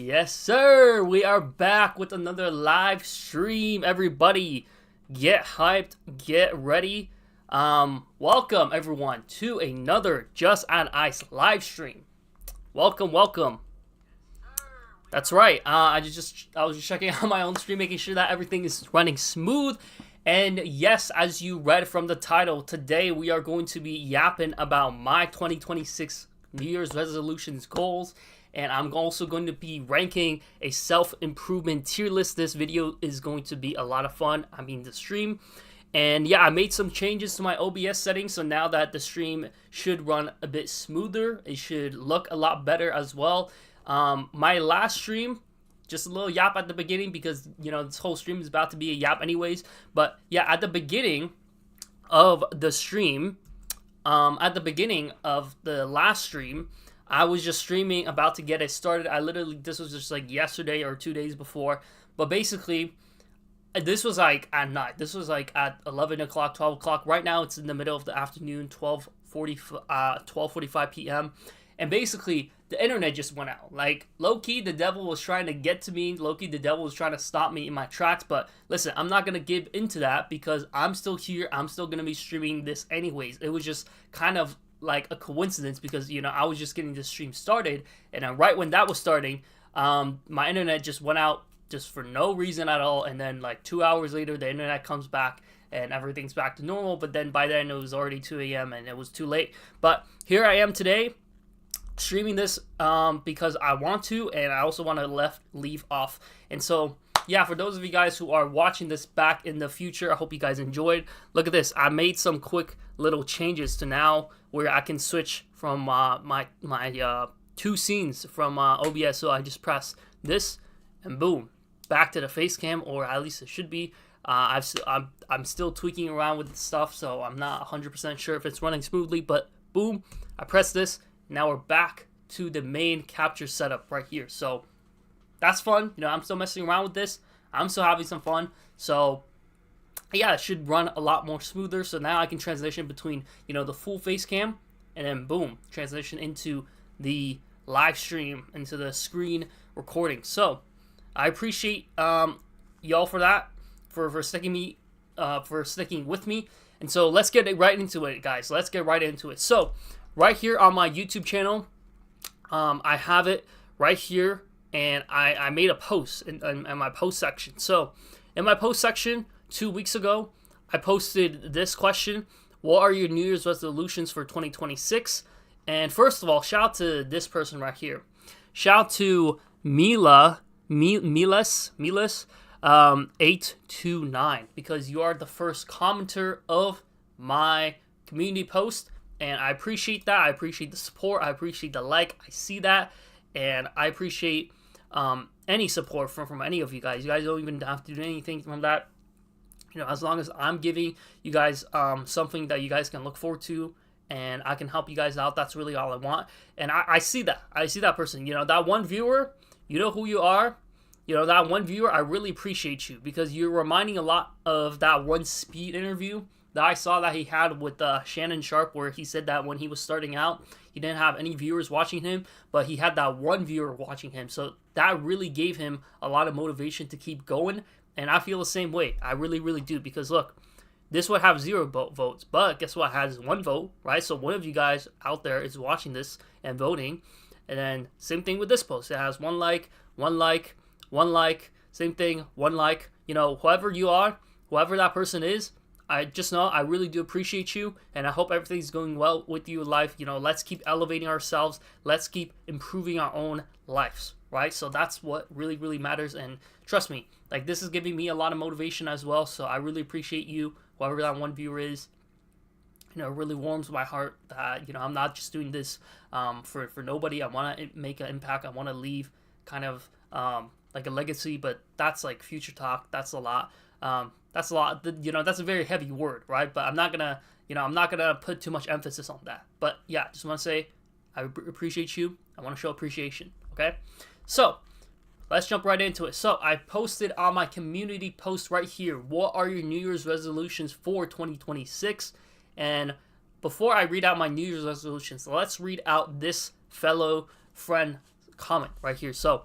Yes, sir. We are back with another live stream. Everybody, get hyped, get ready. Welcome everyone to another Just on Ice live stream. Welcome. That's right. I was just checking out my own stream, making sure that everything is running smooth. And yes, as you read from the title, today we are going to be yapping about my 2026 New Year's resolutions goals. And I'm also going to be ranking a self-improvement tier list. This video is going to be a lot of fun. The stream. And yeah, I made some changes to my OBS settings. So now that the stream should run a bit smoother, it should look a lot better as well. My last stream, just a little yap at the beginning because, this whole stream is about to be a yap anyways. But yeah, at the beginning of the stream, at the beginning of the last stream, I was just streaming, about to get it started. This was just like yesterday or 2 days before. But basically, this was like at night. This was like at 11 o'clock, 12 o'clock. Right now, it's in the middle of the afternoon, 12:45 p.m. And basically, the internet just went out. Like, low-key, the devil was trying to get to me. Low-key, the devil was trying to stop me in my tracks. But listen, I'm not going to give into that because I'm still here. I'm still going to be streaming this anyways. It was just kind of like a coincidence because, I was just getting this stream started. And then right when that was starting, my internet just went out just for no reason at all. And then like 2 hours later, the internet comes back and everything's back to normal. But then by then, it was already 2 a.m. and it was too late. But here I am today, streaming this because I want to, and I also want to leave off. And so yeah, for those of you guys who are watching this back in the future, I hope you guys enjoyed. Look at this. I made some quick little changes to now where I can switch from my two scenes from OBS. So I just press this and boom, back to the face cam, or at least it should be. I'm still tweaking around with the stuff, so I'm not 100% sure if it's running smoothly, but boom, I press this. Now we're back to the main capture setup right here. So that's fun. I'm still messing around with this. I'm still having some fun. So yeah, it should run a lot more smoother. So now I can transition between, the full face cam and then boom, transition into the live stream, into the screen recording. So I appreciate y'all for that, for sticking with me. And so let's get right into it, guys. Let's get right into it. So right here on my YouTube channel, I have it right here, and I made a post in my post section. So in my post section 2 weeks ago, I posted this question: what are your New Year's resolutions for 2026? And first of all, shout out to this person right here. Shout out to Miles 829, because you are the first commenter of my community post. And I appreciate that. I appreciate the support. I appreciate the like. I see that. And I appreciate any support from any of you guys. You guys don't even have to do anything from that. As long as I'm giving you guys something that you guys can look forward to, and I can help you guys out, that's really all I want. And I see that. I see that person. That one viewer, you know who you are. That one viewer, I really appreciate you, because you're reminding a lot of that one Speed interview that I saw that he had with Shannon Sharp, where he said that when he was starting out, he didn't have any viewers watching him, but he had that one viewer watching him. So that really gave him a lot of motivation to keep going. And I feel the same way. I really, really do. Because look, this would have 0 votes, but guess what? It has 1 vote, right? So one of you guys out there is watching this and voting. And then same thing with this post. It has 1 like, 1 like, 1 like, same thing, 1 like. Whoever you are, whoever that person is, I just know I really do appreciate you, and I hope everything's going well with you in life. Let's keep elevating ourselves. Let's keep improving our own lives, right? So that's what really, really matters. And trust me, like, this is giving me a lot of motivation as well. So I really appreciate you, whoever that one viewer is. It really warms my heart that, I'm not just doing this for nobody. I want to make an impact. I want to leave kind of like a legacy, but that's like future talk. That's a lot. That's a lot. That's a very heavy word, right? But I'm not gonna put too much emphasis on that. But yeah, just want to say I appreciate you. I want to show appreciation. Okay, so let's jump right into it. So I posted on my community post right here, what are your New Year's resolutions for 2026? And before I read out my New Year's resolutions, let's read out this fellow friend comment right here. So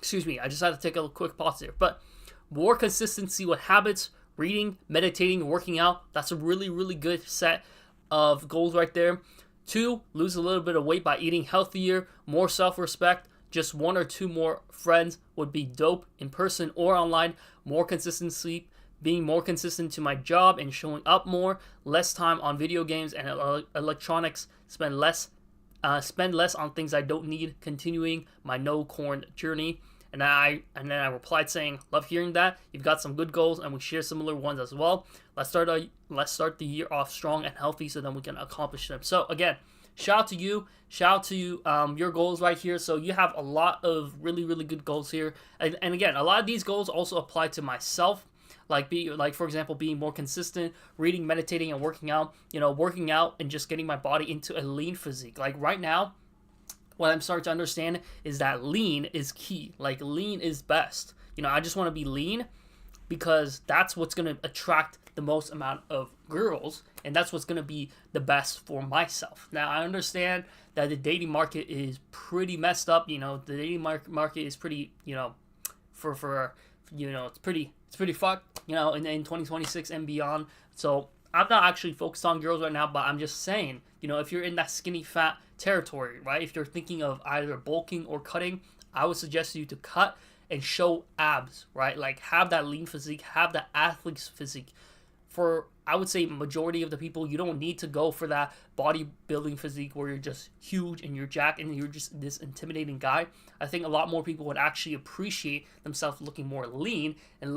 Excuse me, I just had to take a quick pause there. But more consistency with habits, reading, meditating, working out. That's a really, really good set of goals right there. 2, lose a little bit of weight by eating healthier, more self-respect. Just 1 or 2 more friends would be dope in person or online. More consistent sleep, being more consistent to my job and showing up more. Less time on video games and electronics. Spend less on things I don't need. Continuing my no corn journey. And then I replied saying, love hearing that. You've got some good goals and we share similar ones as well. Let's start the year off strong and healthy so then we can accomplish them. So again, shout out to you. Shout out to your goals right here. So you have a lot of really, really good goals here. And again, a lot of these goals also apply to myself. Like for example, being more consistent, reading, meditating, and working out. Working out and just getting my body into a lean physique. Like right now, what I'm starting to understand is that lean is key. Like lean is best. I just want to be lean because that's what's going to attract the most amount of girls, and that's what's going to be the best for myself. Now, I understand that the dating market is pretty messed up. The dating market is pretty, it's pretty fucked, in 2026 and beyond. So I'm not actually focused on girls right now, but I'm just saying, if you're in that skinny fat territory, right? If you're thinking of either bulking or cutting, I would suggest you to cut and show abs, right? Like have that lean physique, have that athlete's physique. For, I would say, majority of the people, you don't need to go for that bodybuilding physique where you're just huge and you're jacked and you're just this intimidating guy. I think a lot more people would actually appreciate themselves looking more lean and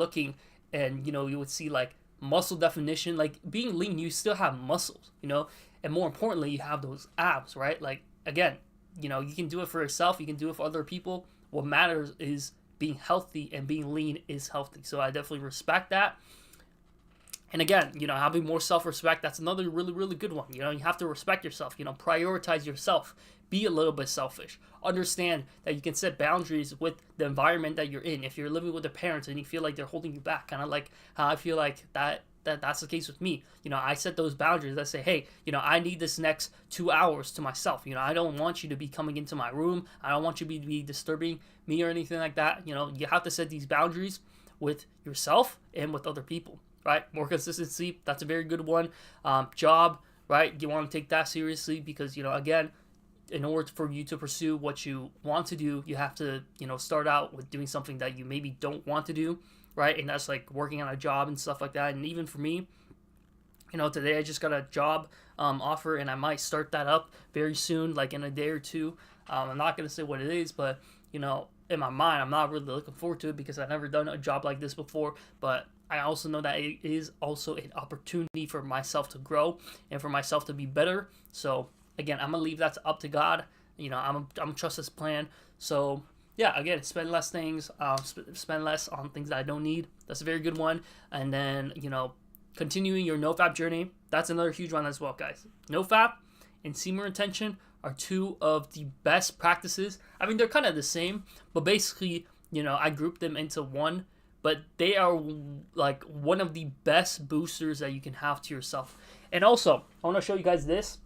you would see like muscle definition. Like being lean, you still have muscles, and more importantly, you have those abs, right? Like again, you can do it for yourself, you can do it for other people. What matters is being healthy, and being lean is healthy. So I definitely respect that. And again, having more self-respect, that's another really, really good one. You have to respect yourself, prioritize yourself, be a little bit selfish. Understand that you can set boundaries with the environment that you're in. If you're living with your parents and you feel like they're holding you back, kind of like how I feel like that's the case with me. I set those boundaries. I say, hey, I need this next 2 hours to myself. I don't want you to be coming into my room. I don't want you to be disturbing me or anything like that. You have to set these boundaries with yourself and with other people. Right, more consistency, that's a very good one. Job, right, you want to take that seriously because, again, in order for you to pursue what you want to do, you have to, start out with doing something that you maybe don't want to do, right? And that's like working on a job and stuff like that. And even for me, today I just got a job offer and I might start that up very soon, like in a day or two. I'm not going to say what it is, but, in my mind, I'm not really looking forward to it because I've never done a job like this before, but I also know that it is also an opportunity for myself to grow and for myself to be better. So again, I'm gonna leave that up to God. I'm gonna trust His plan. So yeah, again, spend less spend less on things that I don't need. That's a very good one. And then continuing your NoFap journey. That's another huge one as well, guys. NoFap and semen retention are 2 of the best practices. I mean, they're kind of the same, but basically, I group them into one. But they are like one of the best boosters that you can have to yourself. And also, I want to show you guys this.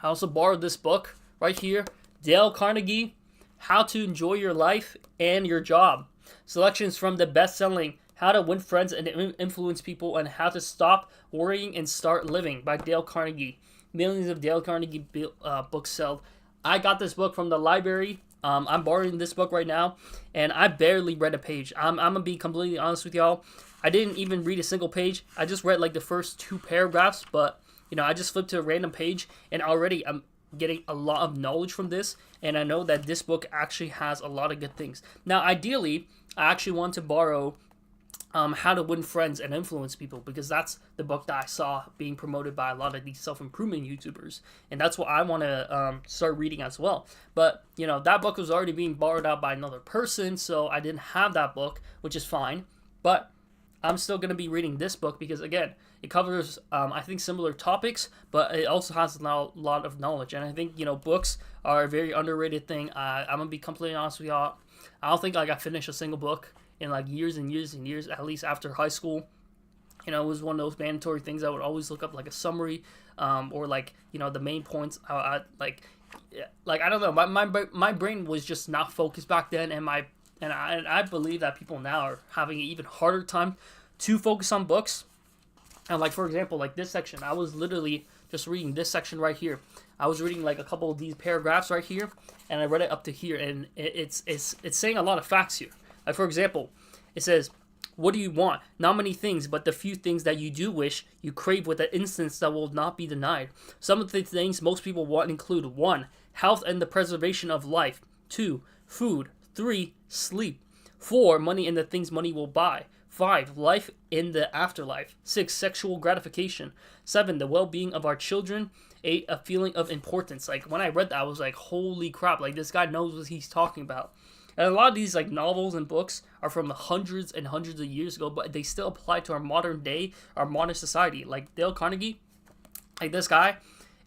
I also borrowed this book right here. Dale Carnegie, How to Enjoy Your Life and Your Job. Selections from the best-selling How to Win Friends and Influence People and How to Stop Worrying and Start Living by Dale Carnegie. Millions of Dale Carnegie books sold. I got this book from the library. I'm borrowing this book right now, and I barely read a page. I'm going to be completely honest with y'all. I didn't even read a single page. I just read like the first 2 paragraphs, but, I just flipped to a random page, and already I'm getting a lot of knowledge from this, and I know that this book actually has a lot of good things. Now, ideally, I actually want to borrow How to Win Friends and Influence People, because that's the book that I saw being promoted by a lot of these self-improvement YouTubers, and that's what I want to start reading as well. But that book was already being borrowed out by another person, so I didn't have that book, which is fine. But I'm still going to be reading this book because, again, it covers I think similar topics, but it also has a lot of knowledge. And I think books are a very underrated thing. I'm gonna be completely honest with y'all. I don't think I finished a single book in like years and years and years, at least after high school. It was one of those mandatory things. I would always look up like a summary, or like the main points. I don't know. My brain was just not focused back then, and my And I believe that people now are having an even harder time to focus on books. And like, for example, like this section, I was literally just reading this section right here. I was reading like a couple of these paragraphs right here, and I read it up to here, and it's saying a lot of facts here. Like, for example, it says, "What do you want? Not many things, but the few things that you do wish, you crave with an instance that will not be denied. Some of the things most people want include: 1. Health and the preservation of life. 2. Food. 3. Sleep. 4. Money and the things money will buy. 5. Life in the afterlife. 6. Sexual gratification. 7. The well-being of our children. 8. A feeling of importance." Like, when I read that, I was like, holy crap, like, this guy knows what he's talking about. And a lot of these, like, novels and books are from hundreds and hundreds of years ago, but they still apply to our modern day, our modern society. Like, Dale Carnegie, like, this guy,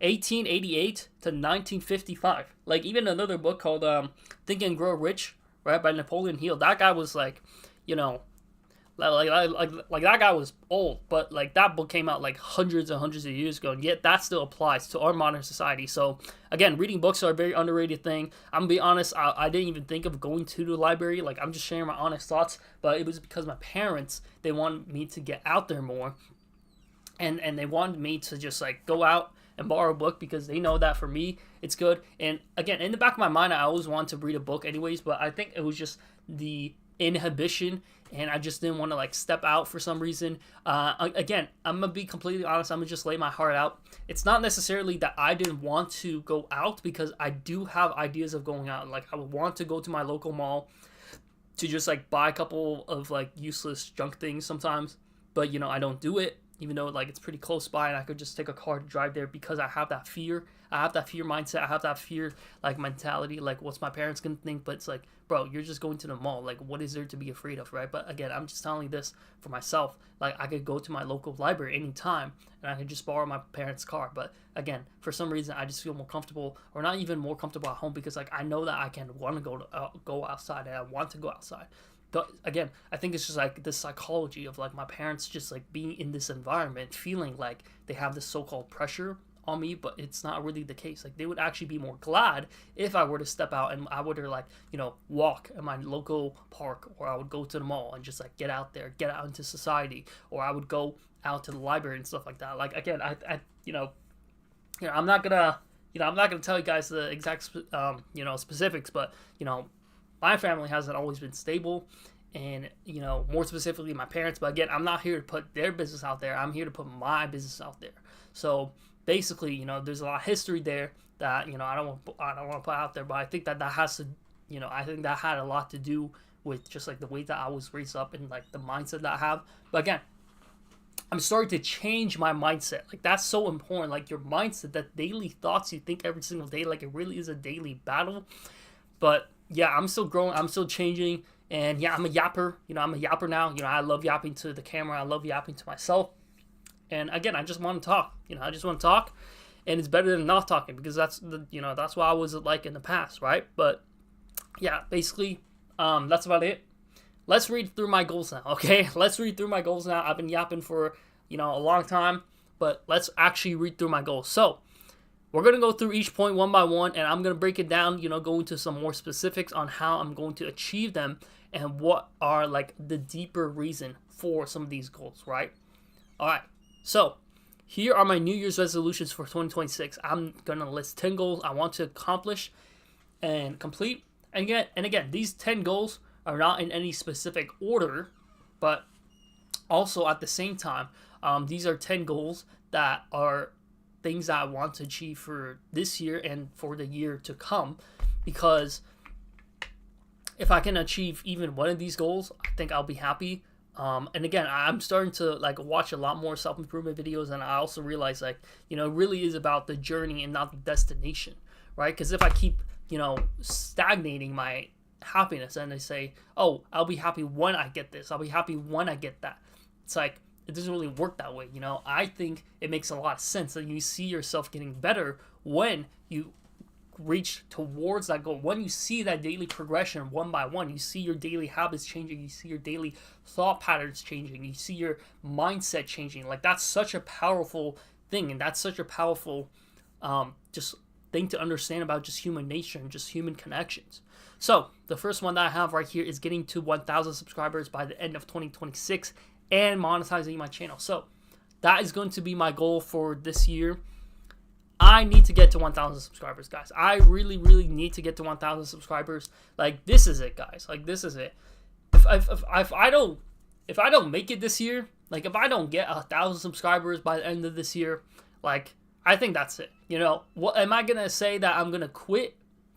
1888 to 1955. Like, even another book called Think and Grow Rich, right, by Napoleon Hill. That guy was, like, you know, like that guy was old, but like that book came out like hundreds and hundreds of years ago, and yet that still applies to our modern society. So again, reading books are a very underrated thing. I'm gonna be honest, I didn't even think of going to the library. Like, I'm just sharing my honest thoughts, but it was because my parents, they wanted me to get out there more, and they wanted me to just like go out and borrow a book because they know that for me it's good. And again, in the back of my mind, I always wanted to read a book anyways, but I think it was just the inhibition, and I just didn't want to like step out for some reason. Again, I'm gonna be completely honest, I'm gonna just lay my heart out. It's not necessarily that I didn't want to go out, because I do have ideas of going out. Like, I would want to go to my local mall to just like buy a couple of like useless junk things sometimes, but you know, I don't do it, even though like it's pretty close by and I could just take a car to drive there, because I have that fear. I have that fear mindset. I have that fear like mentality. Like, what's my parents gonna think? But it's like, bro, you're just going to the mall. Like, what is there to be afraid of, right? But again, I'm just telling you this for myself. Like, I could go to my local library anytime, and I could just borrow my parents' car. But again, for some reason, I just feel more comfortable, or not even more comfortable at home, because like I know that I can want to go outside, and I want to go outside. But again, I think it's just like this psychology of like my parents just like being in this environment, feeling like they have this so-called pressure on me, but it's not really the case. Like, they would actually be more glad if I were to step out and I were to like, you know, walk in my local park, or I would go to the mall and just like get out there, get out into society, or I would go out to the library and stuff like that. Like, again, I I'm not gonna tell you guys the exact specifics, but you know, my family hasn't always been stable, and you know, more specifically my parents. But again, I'm not here to put their business out there. I'm here to put my business out there. So basically, you know, there's a lot of history there that, you know, I don't want to put out there, but I think that has to, you know, I think that had a lot to do with just like the way that I was raised up and like the mindset that I have. But again, I'm starting to change my mindset. Like, that's so important. Like, your mindset, that daily thoughts you think every single day, like, it really is a daily battle. But yeah, I'm still growing, I'm still changing, and yeah, I'm a yapper. You know, I'm a yapper now. You know, I love yapping to the camera, I love yapping to myself. And again, I just want to talk. You know, I just want to talk, and it's better than not talking, because that's what I was like in the past, right? But yeah, basically, that's about it. Let's read through my goals now, okay? Let's read through my goals now. I've been yapping for, you know, a long time, but let's actually read through my goals. So we're going to go through each point one by one, and I'm going to break it down, you know, go into some more specifics on how I'm going to achieve them and what are like the deeper reason for some of these goals, right? All right. So here are my New Year's resolutions for 2026. I'm going to list 10 goals I want to accomplish and complete. And again, these 10 goals are not in any specific order, but also at the same time, these are 10 goals that are things that I want to achieve for this year and for the year to come, because if I can achieve even one of these goals, I think I'll be happy. And again, I'm starting to like watch a lot more self-improvement videos, and I also realize, like, you know, it really is about the journey and not the destination, right? Because if I keep, you know, stagnating my happiness, and they say, oh, I'll be happy when I get this, I'll be happy when I get that, it's like, it doesn't really work that way. You know, I think it makes a lot of sense that you see yourself getting better when you reach towards that goal, when you see that daily progression one by one. You see your daily habits changing, you see your daily thought patterns changing, you see your mindset changing. Like, that's such a powerful thing, and that's such a powerful just thing to understand about just human nature and just human connections. So the first one that I have right here is getting to 1,000 subscribers by the end of 2026 and monetizing my channel. So that is going to be my goal for this year. I need to get to 1,000 subscribers, guys. I really, really need to get to 1,000 subscribers. Like, this is it, guys. Like, this is it. If I don't make it this year, like, if I don't get 1,000 subscribers by the end of this year, like, I think that's it. You know, what am I gonna say that I'm gonna quit?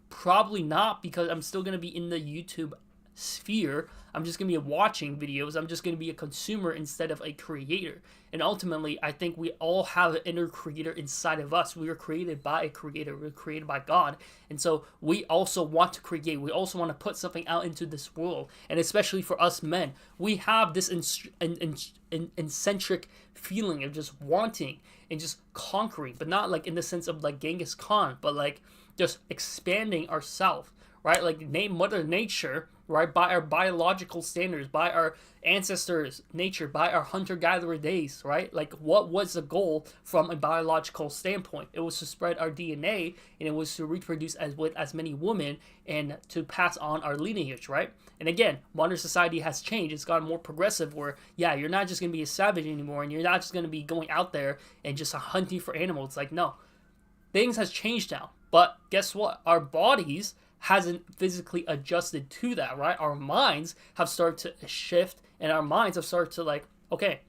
Probably not, because I'm still gonna be in the YouTube sphere. I'm just gonna be watching videos. I'm just gonna be a consumer instead of a creator. And ultimately, I think we all have an inner creator inside of us. We were created by a creator. We were created by God. And so we also want to create. We also want to put something out into this world. And especially for us men, we have this eccentric feeling of just wanting and just conquering, but not like in the sense of like Genghis Khan, but like just expanding ourselves, right? Like Mother Nature, right? By our biological standards, by our ancestors' nature, by our hunter-gatherer days, right? Like, what was the goal from a biological standpoint? It was to spread our DNA, and it was to reproduce with as many women and to pass on our lineage, right? And again, modern society has changed. It's gotten more progressive where, yeah, you're not just going to be a savage anymore, and you're not just going to be going out there and just hunting for animals. It's like, no. Things has changed now. But guess what? Our bodies hasn't physically adjusted to that, right? Our minds have started to shift, and our minds have started to like, okay,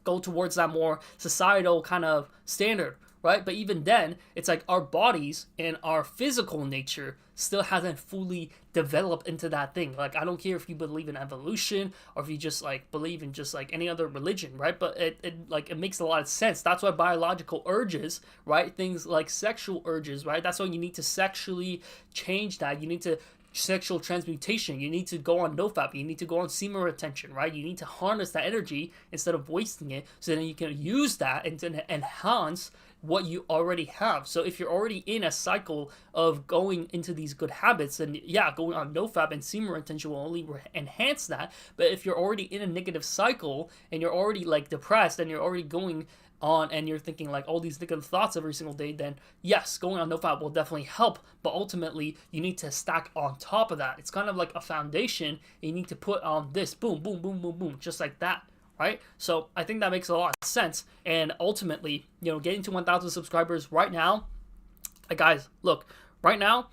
go towards that more societal kind of standard, right? But even then, it's like our bodies and our physical nature still hasn't fully developed into that thing. Like, I don't care if you believe in evolution or if you just like believe in just like any other religion, right? But it makes a lot of sense. That's why biological urges, right? Things like sexual urges, right? That's why you need to sexually change that. You need to sexual transmutation. You need to go on nofap. You need to go on semen retention, right? You need to harness that energy instead of wasting it, so then you can use that and to enhance what you already have. So if you're already in a cycle of going into these good habits, then yeah, going on nofap and semen retention will only enhance that. But if you're already in a negative cycle and you're already like depressed and you're already going on and you're thinking like all these negative thoughts every single day, then yes, going on nofap will definitely help. But ultimately, you need to stack on top of that. It's kind of like a foundation, and you need to put on this, boom, boom, boom, boom, boom, just like that. Right? So I think that makes a lot of sense. And ultimately, you know, getting to 1,000 subscribers right now, guys, look, right now,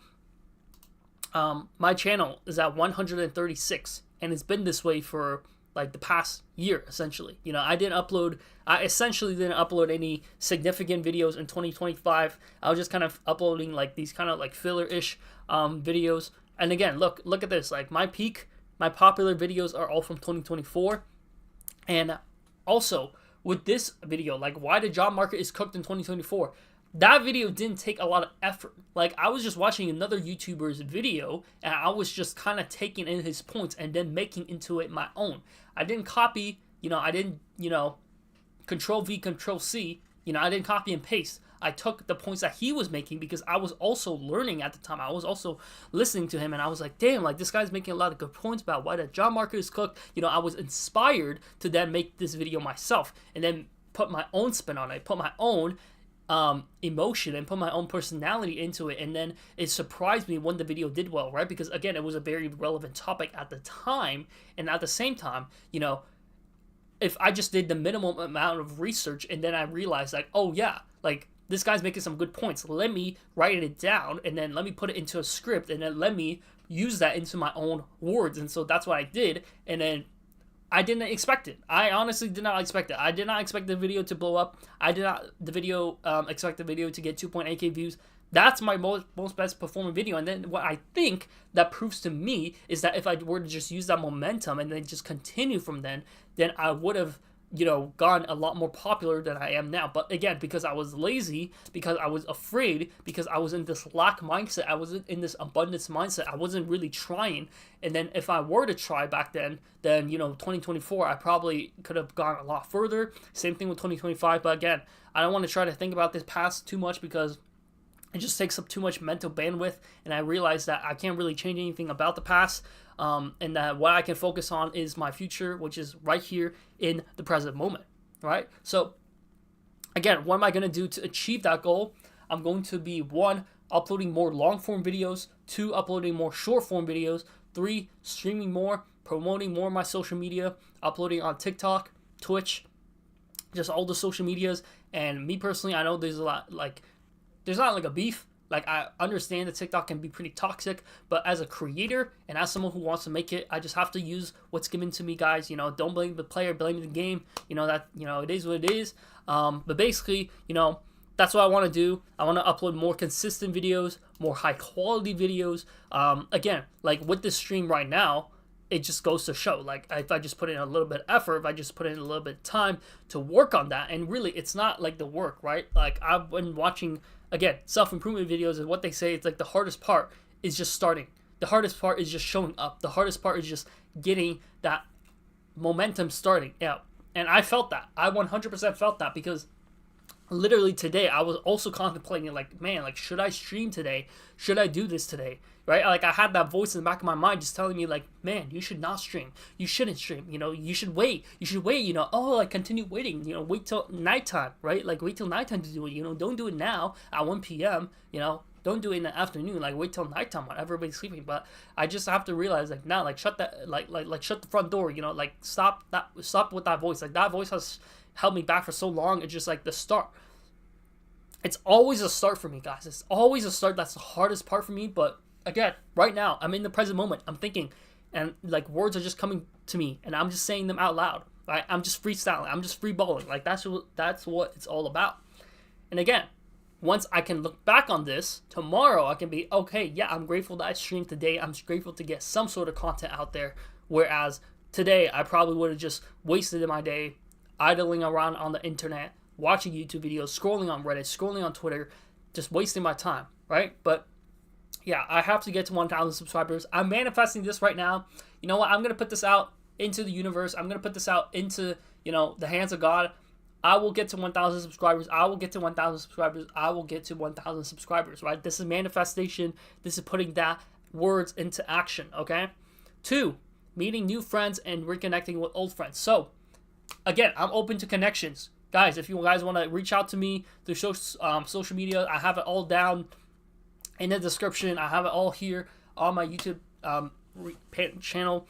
my channel is at 136, and it's been this way for like the past year, essentially. You know, I essentially didn't upload any significant videos in 2025. I was just kind of uploading like these kind of like filler-ish videos. And again, look at this. Like my popular videos are all from 2024. And also, with this video, like why the job market is cooked in 2024, that video didn't take a lot of effort. Like, I was just watching another YouTuber's video, and I was just kind of taking in his points and then making into it my own. I didn't copy, I didn't, Control V, Control C, I didn't copy and paste. I took the points that he was making because I was also learning at the time. I was also listening to him, and I was like, damn, like this guy's making a lot of good points about why the job market is cooked. I was inspired to then make this video myself and then put my own spin on it, put my own emotion and put my own personality into it. And then it surprised me when the video did well, right? Because again, it was a very relevant topic at the time. And at the same time, if I just did the minimum amount of research and then I realized like, oh yeah, like this guy's making some good points. Let me write it down and then let me put it into a script and then let me use that into my own words. And so that's what I did. And then I didn't expect it. I honestly did not expect it. I did not expect the video to blow up. I did not expect the video to get 2.8k views. That's my most best performing video. And then what I think that proves to me is that if I were to just use that momentum and then just continue from then I would have gotten a lot more popular than I am now. But again, because I was lazy, because I was afraid, because I was in this lack mindset, I was in this abundance mindset, I wasn't really trying. And then if I were to try back then 2024, I probably could have gone a lot further. Same thing with 2025. But again, I don't want to try to think about this past too much because it just takes up too much mental bandwidth. And I realized that I can't really change anything about the past. And that what I can focus on is my future, which is right here in the present moment, right? So, again, what am I going to do to achieve that goal? I'm going to be, one, uploading more long form videos. 2, uploading more short form videos. 3, streaming more, promoting more of my social media, uploading on TikTok, Twitch, just all the social medias. And me personally, I know there's not like a beef. Like, I understand that TikTok can be pretty toxic, but as a creator and as someone who wants to make it, I just have to use what's given to me, guys. Don't blame the player, blame the game. It is what it is. But basically, that's what I want to do. I want to upload more consistent videos, more high quality videos. Again, like with this stream right now, it just goes to show, like, if I just put in a little bit of effort, if I just put in a little bit of time to work on that, and really, it's not like the work, right? Like, I've been watching, again, self-improvement videos, and what they say, it's like the hardest part is just starting. The hardest part is just showing up. The hardest part is just getting that momentum starting. Yeah, and I felt that. I 100% felt that, because literally today I was also contemplating, like, man, like, should I stream today? Should I do this today? Right? Like, I had that voice in the back of my mind just telling me, like, man, you should not stream. You shouldn't stream. You should wait. You should wait. Continue waiting. Wait till nighttime, right? Like, wait till nighttime to do it. Don't do it now at 1 p.m. Don't do it in the afternoon. Like, wait till nighttime when everybody's sleeping. But I just have to realize, like, now, like, shut that, like shut the front door. Like, stop with that voice. Like, that voice has held me back for so long. It's just like the start. It's always a start for me, guys. It's always a start. That's the hardest part for me. But again, right now, I'm in the present moment. I'm thinking, and like, words are just coming to me, and I'm just saying them out loud. Right? I'm just freestyling. I'm just freeballing. Like, that's what it's all about. And again, once I can look back on this tomorrow, I can be okay. Yeah, I'm grateful that I streamed today. I'm grateful to get some sort of content out there. Whereas today, I probably would have just wasted my day idling around on the internet, watching YouTube videos, scrolling on Reddit, scrolling on Twitter, just wasting my time, right? But yeah, I have to get to 1,000 subscribers. I'm manifesting this right now. You know what? I'm going to put this out into the universe. I'm going to put this out into, the hands of God. I will get to 1,000 subscribers. I will get to 1,000 subscribers. I will get to 1,000 subscribers, right? This is manifestation. This is putting that words into action, okay? 2, meeting new friends and reconnecting with old friends. So, again, I'm open to connections. Guys, if you guys want to reach out to me through social media, I have it all down in the description. I have it all here on my YouTube channel.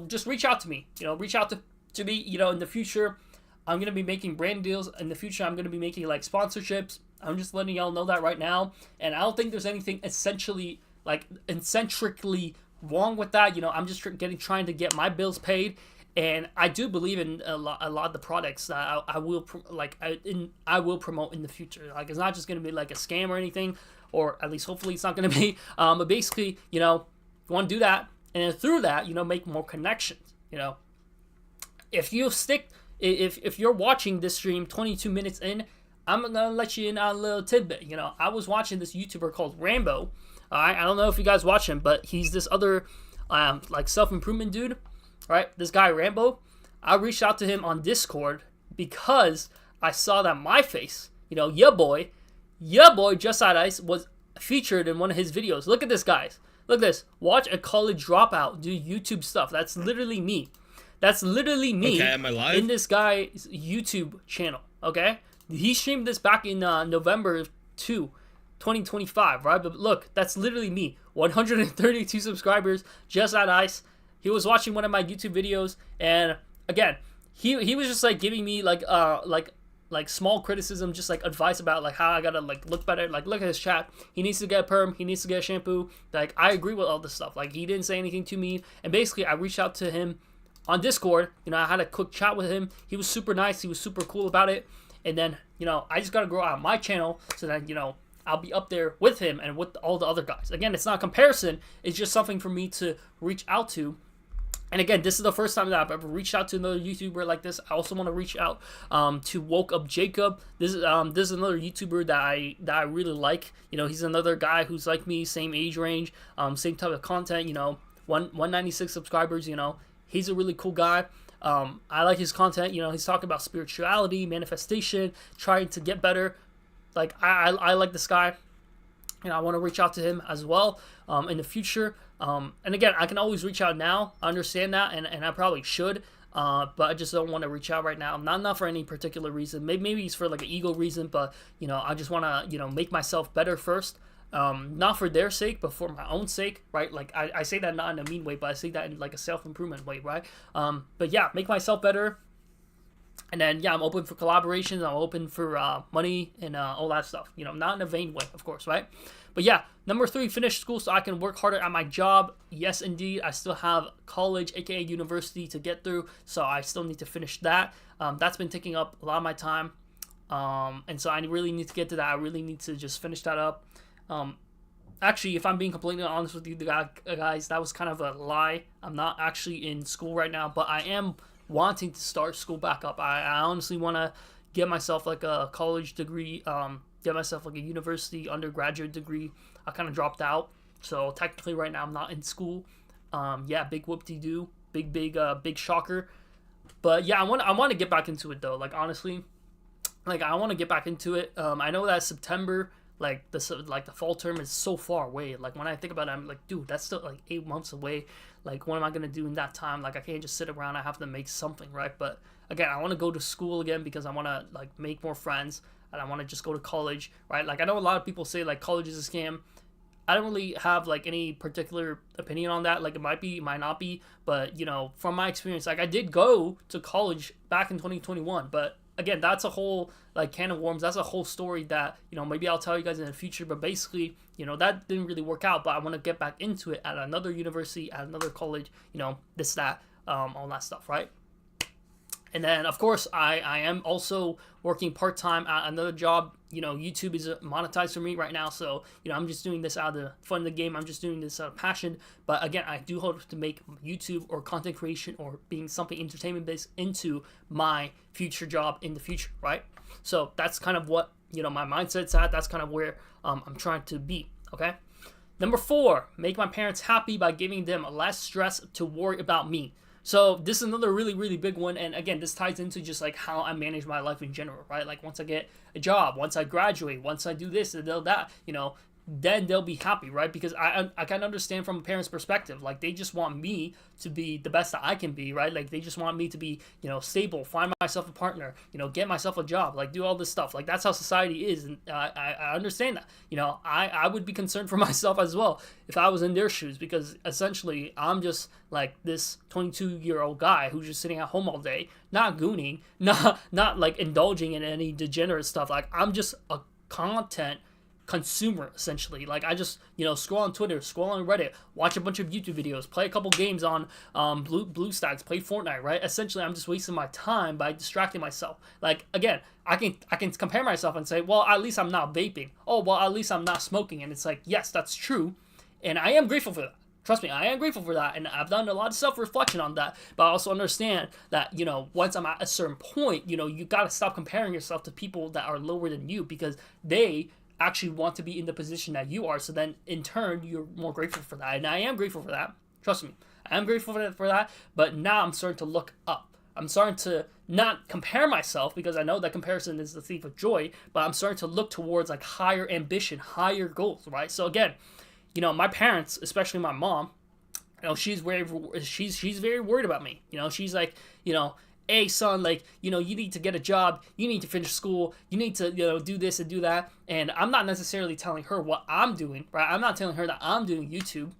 Just reach out to me. Reach out to me. In the future, I'm going to be making brand deals. In the future, I'm going to be making, like, sponsorships. I'm just letting y'all know that right now. And I don't think there's anything eccentrically wrong with that. I'm just trying to get my bills paid. And I do believe in a lot of the products that I will promote in the future. Like, it's not just going to be like a scam or anything, or at least hopefully it's not going to be. But basically, you want to do that, and then through that, make more connections. If you're watching this stream 22 minutes in, I'm gonna let you in on a little tidbit. I was watching this YouTuber called Rambo. I don't know if you guys watch him, but he's this other like self-improvement dude. Right, this guy Rambo, I reached out to him on Discord because I saw that my face, ya boy, Just Side Ice was featured in one of his videos. Look at this, guys. Look at this. Watch a college dropout do YouTube stuff. That's literally me. Okay, am I live? In this guy's YouTube channel. Okay, he streamed this back in November 2025. Right, but look, that's literally me. 132 subscribers. Just Side Ice. He was watching one of my YouTube videos, and again, he was just like giving me like small criticism, just like advice about like how I gotta like look better. Like, look at his chat. He needs to get a perm. He needs to get a shampoo. Like, I agree with all this stuff. Like, he didn't say anything to me, and basically I reached out to him on Discord. I had a quick chat with him. He was super nice. He was super cool about it. And then I just gotta grow out my channel so that I'll be up there with him and with all the other guys. Again, it's not a comparison. It's just something for me to reach out to. And again, this is the first time that I've ever reached out to another YouTuber like this. I also want to reach out to Woke Up Jacob. This is another YouTuber that I really like. He's another guy who's like me, same age range, same type of content. 196 subscribers. He's a really cool guy. I like his content. He's talking about spirituality, manifestation, trying to get better. Like, I like this guy. I want to reach out to him as well in the future. And again, I can always reach out now. I understand that, and I probably should, but I just don't want to reach out right now. Not for any particular reason. Maybe it's for like an ego reason, but I just want to make myself better first, not for their sake, but for my own sake, right? Like I say that not in a mean way, but I say that in like a self-improvement way, right? But yeah, make myself better. And then, yeah, I'm open for collaborations. I'm open for money and all that stuff. You know, not in a vain way, of course, right? But yeah, number 3, finish school so I can work harder at my job. Yes, indeed. I still have college, aka university, to get through. So I still need to finish that. That's been taking up a lot of my time. And so I really need to get to that. I really need to just finish that up. Actually, if I'm being completely honest with you, guys, that was kind of a lie. I'm not actually in school right now, but I am wanting to start school back up. I honestly want to get myself like a college degree, get myself like a university undergraduate degree. I kind of dropped out, so technically right now I'm not in school. Yeah, big whoop-de-doo, big shocker. But yeah, I want to get back into it though. Like honestly, like I want to get back into it. I know that September, like the fall term is so far away. Like when I think about it, I'm like, dude, that's still like 8 months away. Like what am I gonna do in that time? Like I can't just sit around. I have to make something, right? But again, I want to go to school again because I want to like make more friends and I want to just go to college, right? Like I know a lot of people say like college is a scam. I don't really have like any particular opinion on that. Like it might be, it might not be, but you know, from my experience, like I did go to college back in 2021, but again, that's a whole like can of worms. That's a whole story that, you know, maybe I'll tell you guys in the future. But basically, you know, that didn't really work out. But I want to get back into it at another university, at another college, you know, this, that, all that stuff, right? And then, of course, I am also working part-time at another job. You know, YouTube is monetized for me right now. So, you know, I'm just doing this out of the fun of the game. I'm just doing this out of passion. But again, I do hope to make YouTube or content creation or being something entertainment-based into my future job in the future, right? So that's kind of what, you know, my mindset's at. That's kind of where I'm trying to be, okay? Number 4, make my parents happy by giving them less stress to worry about me. So this is another really, really big one. And again, this ties into just like how I manage my life in general, right? Like once I get a job, once I graduate, once I do this and that, you know, then they'll be happy, right? Because I can understand from a parent's perspective. Like they just want me to be the best that I can be, right? Like they just want me to be, you know, stable, find myself a partner, you know, get myself a job, like do all this stuff. Like that's how society is, and I understand that. You know, I would be concerned for myself as well if I was in their shoes, because essentially I'm just like this 22-year-old guy who's just sitting at home all day, not gooning, not like indulging in any degenerate stuff. Like I'm just a content consumer essentially. Like I just, you know, scroll on Twitter, scroll on Reddit, watch a bunch of YouTube videos, play a couple games on BlueStacks, play Fortnite, right? Essentially I'm just wasting my time by distracting myself. Like again, I can compare myself and say, well, at least I'm not vaping. Oh, well, at least I'm not smoking. And it's like, yes, that's true, and I am grateful for that. Trust me, I am grateful for that, and I've done a lot of self-reflection on that, but I also understand that, you know, once I'm at a certain point, you know, you gotta stop comparing yourself to people that are lower than you, because they actually want to be in the position that you are, so then in turn you're more grateful for that. And I am grateful for that, trust me, I am grateful for that. But now I'm starting to look up. I'm starting to not compare myself, because I know that comparison is the thief of joy, but I'm starting to look towards like higher ambition, higher goals, right? So again, you know, my parents, especially my mom, you know, she's very worried about me. You know, she's like, you know, hey son, like, you know, you need to get a job, you need to finish school, you need to, you know, do this and do that. And I'm not necessarily telling her what I'm doing, right? I'm not telling her that I'm doing YouTube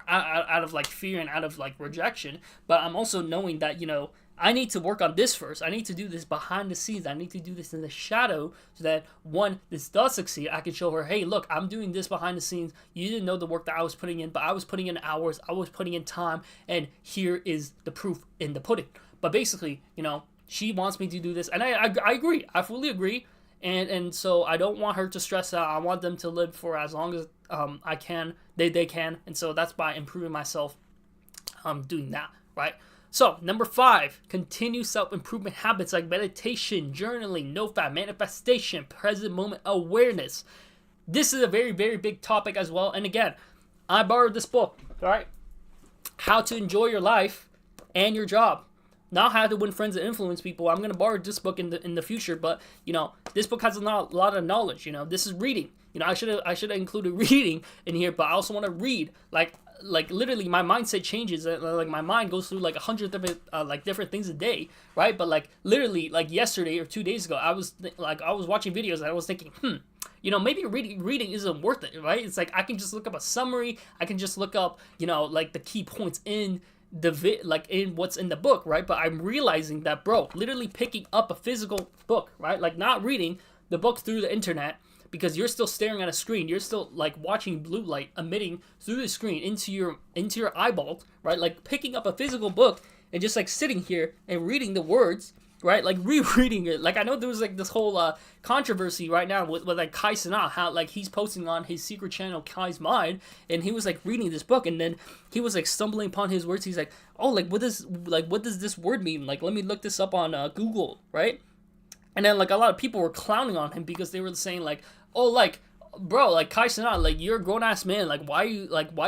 out of like fear and out of like rejection, but I'm also knowing that, you know, I need to work on this first. I need to do this behind the scenes. I need to do this in the shadow, so that when this does succeed, I can show her, hey, look, I'm doing this behind the scenes. You didn't know the work that I was putting in, but I was putting in hours, I was putting in time, and here is the proof in the pudding. But basically, you know, she wants me to do this, and I agree. I fully agree. And so I don't want her to stress out. I want them to live for as long as I can, they can. And so that's by improving myself, doing that, right? So, number 5, continue self-improvement habits like meditation, journaling, no-fat, manifestation, present moment awareness. This is a very, very big topic as well. And again, I borrowed this book, all right? How to Enjoy Your Life and Your Job. Not How to Win Friends and Influence People. I'm going to borrow this book in the future, but, you know, this book has a lot of knowledge. You know, this is reading. You know, I should have included reading in here, but I also want to read. Like literally my mindset changes, like my mind goes through like 100 different things a day, right? But like literally like yesterday or 2 days ago, I was watching videos and I was thinking, maybe reading isn't worth it, right? It's like I can just look up a summary, I can just look up, like the key points in in what's in the book, right? But I'm realizing that, bro, literally picking up a physical book, right? Like not reading the book through the internet, because you're still staring at a screen, you're still like watching blue light emitting through the screen into your eyeballs, right? Like picking up a physical book and just like sitting here and reading the words, right? Like rereading it. Like I know there was like this whole controversy right now with like Kai Cenat, how like he's posting on his secret channel Kai's Mind, and he was like reading this book, and then he was like stumbling upon his words. He's like, oh, like what does this word mean? Like let me look this up on Google, right? And then like a lot of people were clowning on him because they were saying like, oh, like, bro, like Kai Cenat, like you're a grown ass man, like why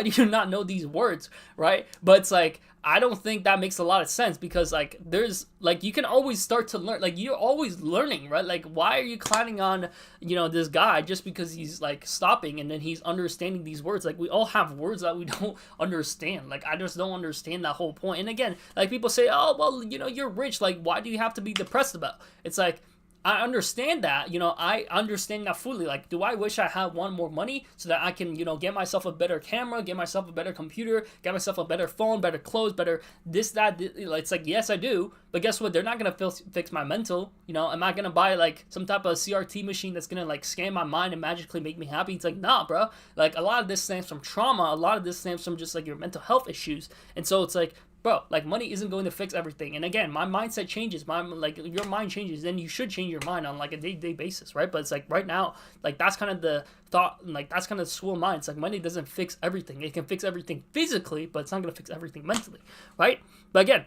do you not know these words, right? But it's like I don't think that makes a lot of sense, because like there's like you can always start to learn, like you're always learning, right? Like why are you clowning on this guy just because he's like stopping and then he's understanding these words? Like we all have words that we don't understand. Like I just don't understand that whole point. And again, like people say, oh well, you're rich, like why do you have to be depressed about? It's like I understand that, I understand that fully. Like, do I wish I had more money so that I can, get myself a better camera, get myself a better computer, get myself a better phone, better clothes, better this, that. It's like, yes, I do. But guess what? They're not going to fix my mental. Am I going to buy like some type of CRT machine that's going to like scan my mind and magically make me happy? It's like, nah, bro. Like a lot of this stems from trauma. A lot of this stems from just like your mental health issues. And so it's like, bro, like money isn't going to fix everything. And again, my mindset changes. Your mind changes, then you should change your mind on like a day-to-day basis, right? But it's like right now, like that's kind of the thought, like that's kind of the swirl mind. It's like money doesn't fix everything. It can fix everything physically, but it's not going to fix everything mentally, right? But again,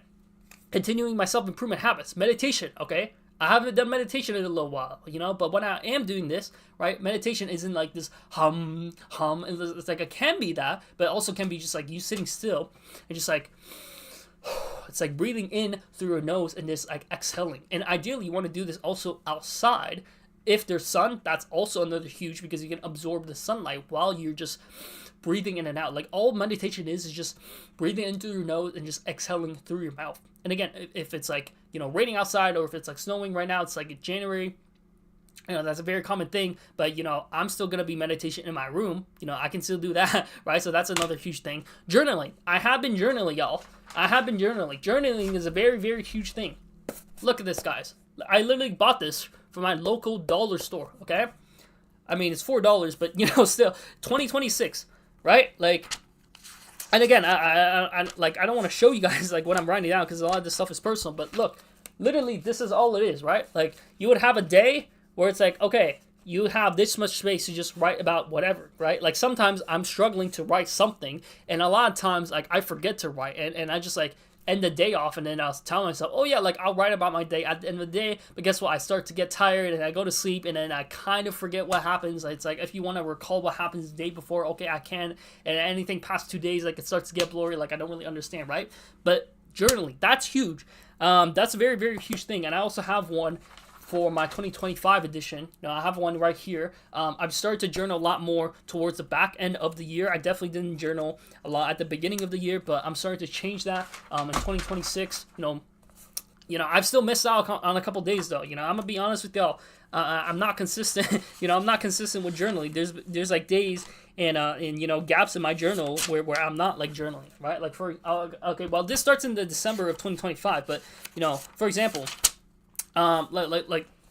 continuing my self-improvement habits, meditation, okay? I haven't done meditation in a little while, but when I am doing this, right, meditation isn't like this hum. It's like it can be that, but it also can be just like you sitting still and just like, it's like breathing in through your nose and just like exhaling. And ideally you want to do this also outside. If there's sun, that's also another huge, because you can absorb the sunlight while you're just breathing in and out. Like all meditation is just breathing in through your nose and just exhaling through your mouth. And again, if it's like raining outside, or if it's like snowing right now, it's like January, that's a very common thing, but I'm still gonna be meditation in my room. I can still do that, right? So that's another huge thing. Journaling. I have been journaling, y'all. I have been journaling. Journaling is a very, very huge thing. Look at this, guys. I literally bought this from my local dollar store, okay? I mean, it's $4, but still 2026, right? Like, and again, I don't want to show you guys like what I'm writing down, because a lot of this stuff is personal, but look, literally this is all it is, right? Like you would have a day where it's like, okay, you have this much space to just write about whatever, right? Like sometimes I'm struggling to write something, and a lot of times like I forget to write, and I just like end the day off, and then I'll tell myself, oh yeah, like I'll write about my day at the end of the day. But guess what? I start to get tired and I go to sleep, and then I kind of forget what happens. It's like if you want to recall what happens the day before, okay, I can, and anything past 2 days, like it starts to get blurry, like I don't really understand, right? But journaling, that's huge. That's a very, very huge thing. And I also have one for my 2025 edition. I have one right here. I've started to journal a lot more towards the back end of the year. I definitely didn't journal a lot at the beginning of the year, but I'm starting to change that in 2026. I've still missed out on a couple days though. I'm gonna be honest with y'all. I'm not consistent. I'm not consistent with journaling. There's like days and gaps in my journal where I'm not like journaling, right? Like okay, well this starts in the December of 2025, but for example,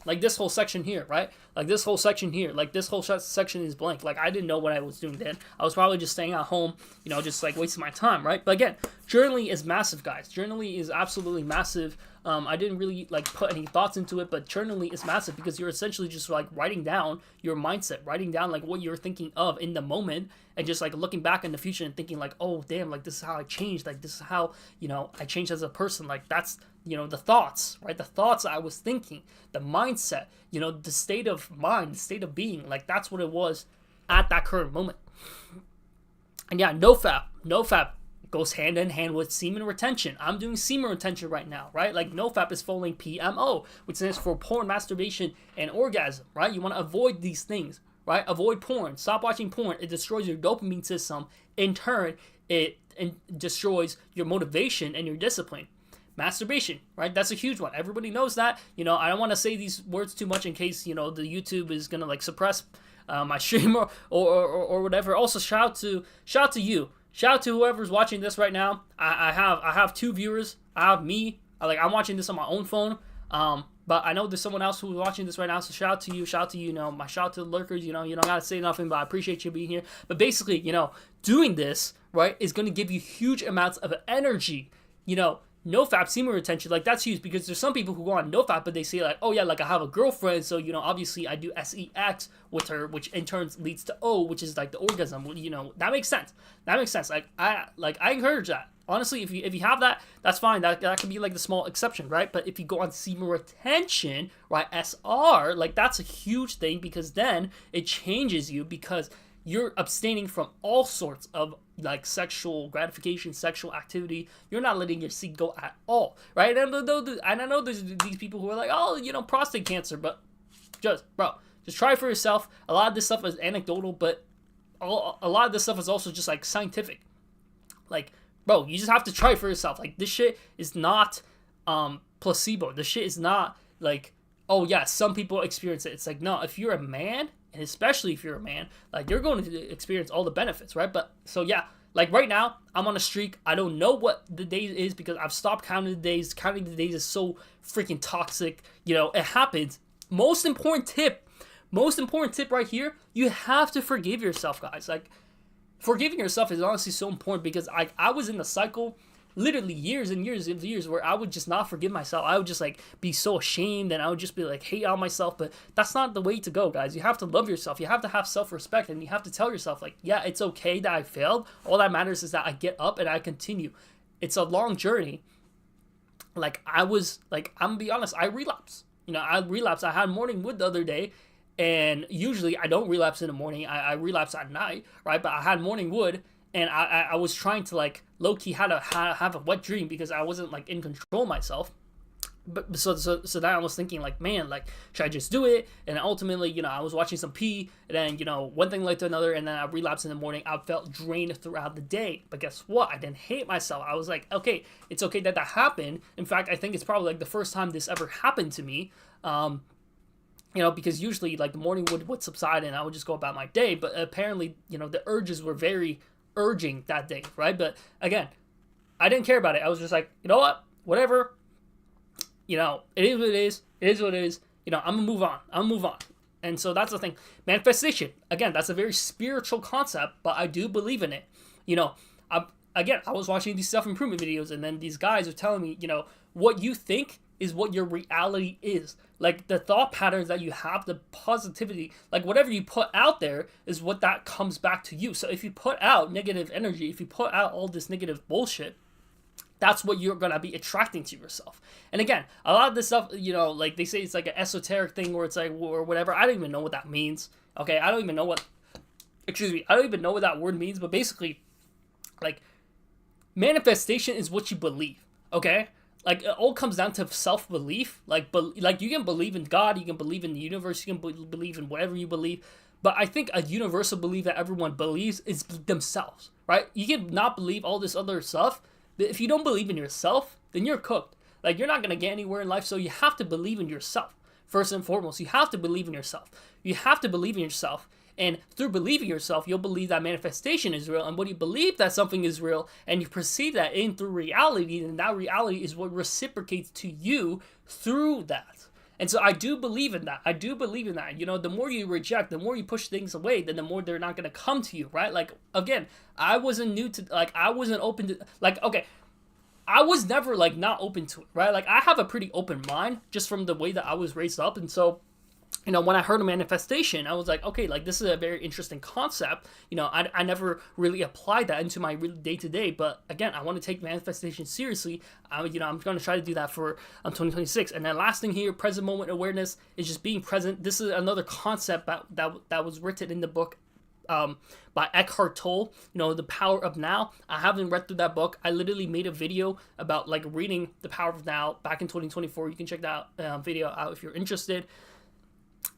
like this whole section here, right? Like this whole section here, like this whole section is blank. Like I didn't know what I was doing then. I was probably just staying at home, just like wasting my time, right? But again, journaling is massive, guys. Journaling is absolutely massive. I didn't really like put any thoughts into it, but journaling is massive because you're essentially just like writing down your mindset, writing down like what you're thinking of in the moment, and just like looking back in the future and thinking like, oh damn, like this is how I changed, like this is how I changed as a person. Like that's the thoughts, right? The thoughts I was thinking, the mindset, the state of mind, the state of being, like that's what it was at that current moment. And yeah, no fap goes hand in hand with semen retention. I'm doing semen retention right now, right? Like NoFap is following PMO, which stands for porn, masturbation, and orgasm, right? You want to avoid these things, right? Avoid porn. Stop watching porn. It destroys your dopamine system. In turn, it destroys your motivation and your discipline. Masturbation, right? That's a huge one. Everybody knows that. I don't want to say these words too much in case, the YouTube is going to like suppress my stream or whatever. Also, shout out to you. Shout out to whoever's watching this right now. I have 2 viewers. I have me. I'm watching this on my own phone. But I know there's someone else who's watching this right now. So shout out to you. Shout out to you. You know, my shout out to the lurkers. You know, you don't gotta say nothing, but I appreciate you being here. But basically, you know, doing this right is gonna give you huge amounts of energy. You know, NoFap semen retention, like that's huge because there's some people who go on NoFap, but they say like, oh yeah, like I have a girlfriend, so you know, obviously I do sex with her, which in turn leads to O, which is like the orgasm. You know, that makes sense. That makes sense. I encourage that. Honestly, if you have that, that's fine. That could be like the small exception, right? But if you go on semen retention, right, SR, like that's a huge thing because then it changes you because you're abstaining from all sorts of like sexual gratification, sexual activity. You're not letting your seed go at all, right? And I know there's these people who are like, oh, you know, prostate cancer, but just try it for yourself. A lot of this stuff is anecdotal, but a lot of this stuff is also just like scientific. Like, bro, you just have to try it for yourself. Like, this shit is not placebo. This shit is not like, oh yeah, some people experience it. It's like, no, if you're a man, and especially if you're a man, like you're going to experience all the benefits, right? But so yeah, like right now I'm on a streak. I don't know what the day is because I've stopped counting the days. Counting the days is so freaking toxic. You know, it happens. Most important tip right here, you have to forgive yourself, guys. Like, forgiving yourself is honestly so important because I was in the cycle literally years and years and years where I would just not forgive myself. I would just like be so ashamed and I would just be like hate on myself. But that's not the way to go, guys. You have to love yourself. You have to have self-respect and you have to tell yourself like, yeah, it's okay that I failed. All that matters is that I get up and I continue. It's a long journey. Like I'm gonna be honest, I relapse. You know, I relapse. I had morning wood the other day. And usually I don't relapse in the morning. I relapse at night, right? But I had morning wood, and I was trying to like low key have a wet dream because I wasn't like in control of myself. But so then I was thinking like, man, like should I just do it? And ultimately, you know, I was watching some pee, and then you know one thing led to another, and then I relapsed in the morning. I felt drained throughout the day. But guess what? I didn't hate myself. I was like, okay, it's okay that happened. In fact, I think it's probably like the first time this ever happened to me. You know, because usually like the morning would subside and I would just go about my day. But apparently, you know, the urges were very urging that day, right? But again, I didn't care about it. I was just like, you know what? Whatever. You know, it is what it is. It is what it is. You know, I'm going to move on. And so that's the thing. Manifestation. Again, that's a very spiritual concept, but I do believe in it. You know, I was watching these self-improvement videos and then these guys are telling me, you know, what you think is what your reality is. Like the thought patterns that you have, the positivity, like whatever you put out there is what that comes back to you. So if you put out negative energy, if you put out all this negative bullshit, that's what you're going to be attracting to yourself. And again, a lot of this stuff, you know, like they say it's like an esoteric thing where it's like, or whatever. I don't even know what that means. Okay. I don't even know what that word means, but basically like manifestation is what you believe. Okay. Like, it all comes down to self-belief. Like you can believe in God, you can believe in the universe, you can believe in whatever you believe. But I think a universal belief that everyone believes is themselves, right? You can not believe all this other stuff, but if you don't believe in yourself, then you're cooked. Like, you're not going to get anywhere in life, so you have to believe in yourself. First and foremost, you have to believe in yourself. You have to believe in yourself. And through believing yourself, you'll believe that manifestation is real. And when you believe that something is real and you perceive that in through reality, then that reality is what reciprocates to you through that. And so I do believe in that. You know, the more you reject, the more you push things away, then the more they're not going to come to you, right? Like, again, I wasn't open to, like, okay, I was never, like, not open to it, right? Like, I have a pretty open mind just from the way that I was raised up. And so, you know, when I heard of manifestation, I was like, okay, like this is a very interesting concept. You know, I never really applied that into my day-to-day, but again, I want to take manifestation seriously. You know, I'm going to try to do that for 2026. And then last thing here, present moment awareness is just being present. This is another concept that was written in the book by Eckhart Tolle, you know, The Power of Now. I haven't read through that book. I literally made a video about like reading The Power of Now back in 2024. You can check that video out if you're interested.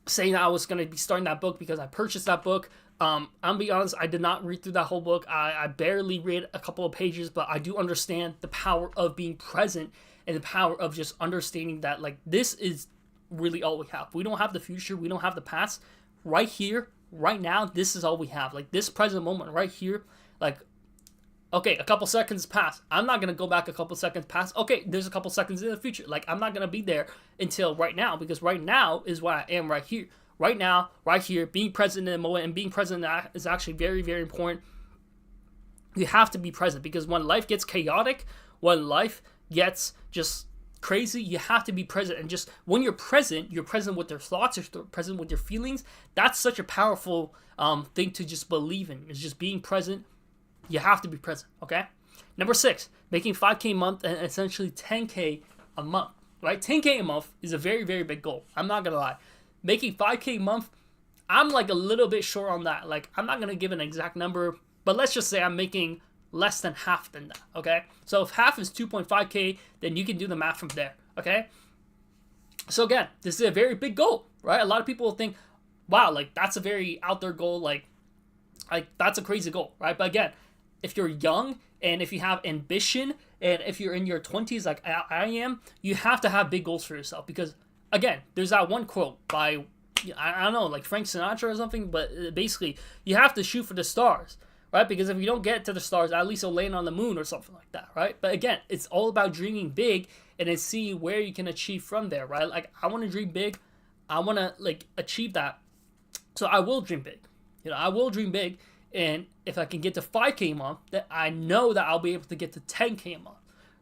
Saying that I was going to be starting that book because I purchased that book. I'm gonna be honest, I did not read through that whole book. I barely read a couple of pages, but I do understand the power of being present and the power of just understanding that like this is really all we have. We don't have the future. We don't have the past. Right here, right now, this is all we have. Like, this present moment right here, like, okay, a couple seconds pass. I'm not going to go back a couple seconds past. Okay, there's a couple seconds in the future. Like, I'm not going to be there until right now, because right now is what I am right here. Right now, right here, being present in the moment, and being present is actually very, very important. You have to be present, because when life gets chaotic, when life gets just crazy, you have to be present. And just when you're present with your thoughts, you're present with your feelings. That's such a powerful thing to just believe in. It's just being present. You have to be present, okay? Number 6, making 5K a month and essentially 10K a month, right? 10K a month is a very, very big goal. I'm not going to lie. Making 5K a month, I'm like a little bit short on that. Like, I'm not going to give an exact number, but let's just say I'm making less than half than that, okay? So if half is 2.5K, then you can do the math from there, okay? So again, this is a very big goal, right? A lot of people think, wow, like, that's a very out there goal, like that's a crazy goal, right? But again, if you're young and if you have ambition and if you're in your 20s like I am, you have to have big goals for yourself, because again, there's that one quote by, I don't know, like Frank Sinatra or something, but basically you have to shoot for the stars, right? Because if you don't get to the stars, at least you'll land on the moon or something like that, right? But again, it's all about dreaming big and then seeing where you can achieve from there, right? Like, I want to dream big. I want to like achieve that. So I will dream big. I will dream big. And if I can get to 5K a month, then I know that I'll be able to get to 10K a month,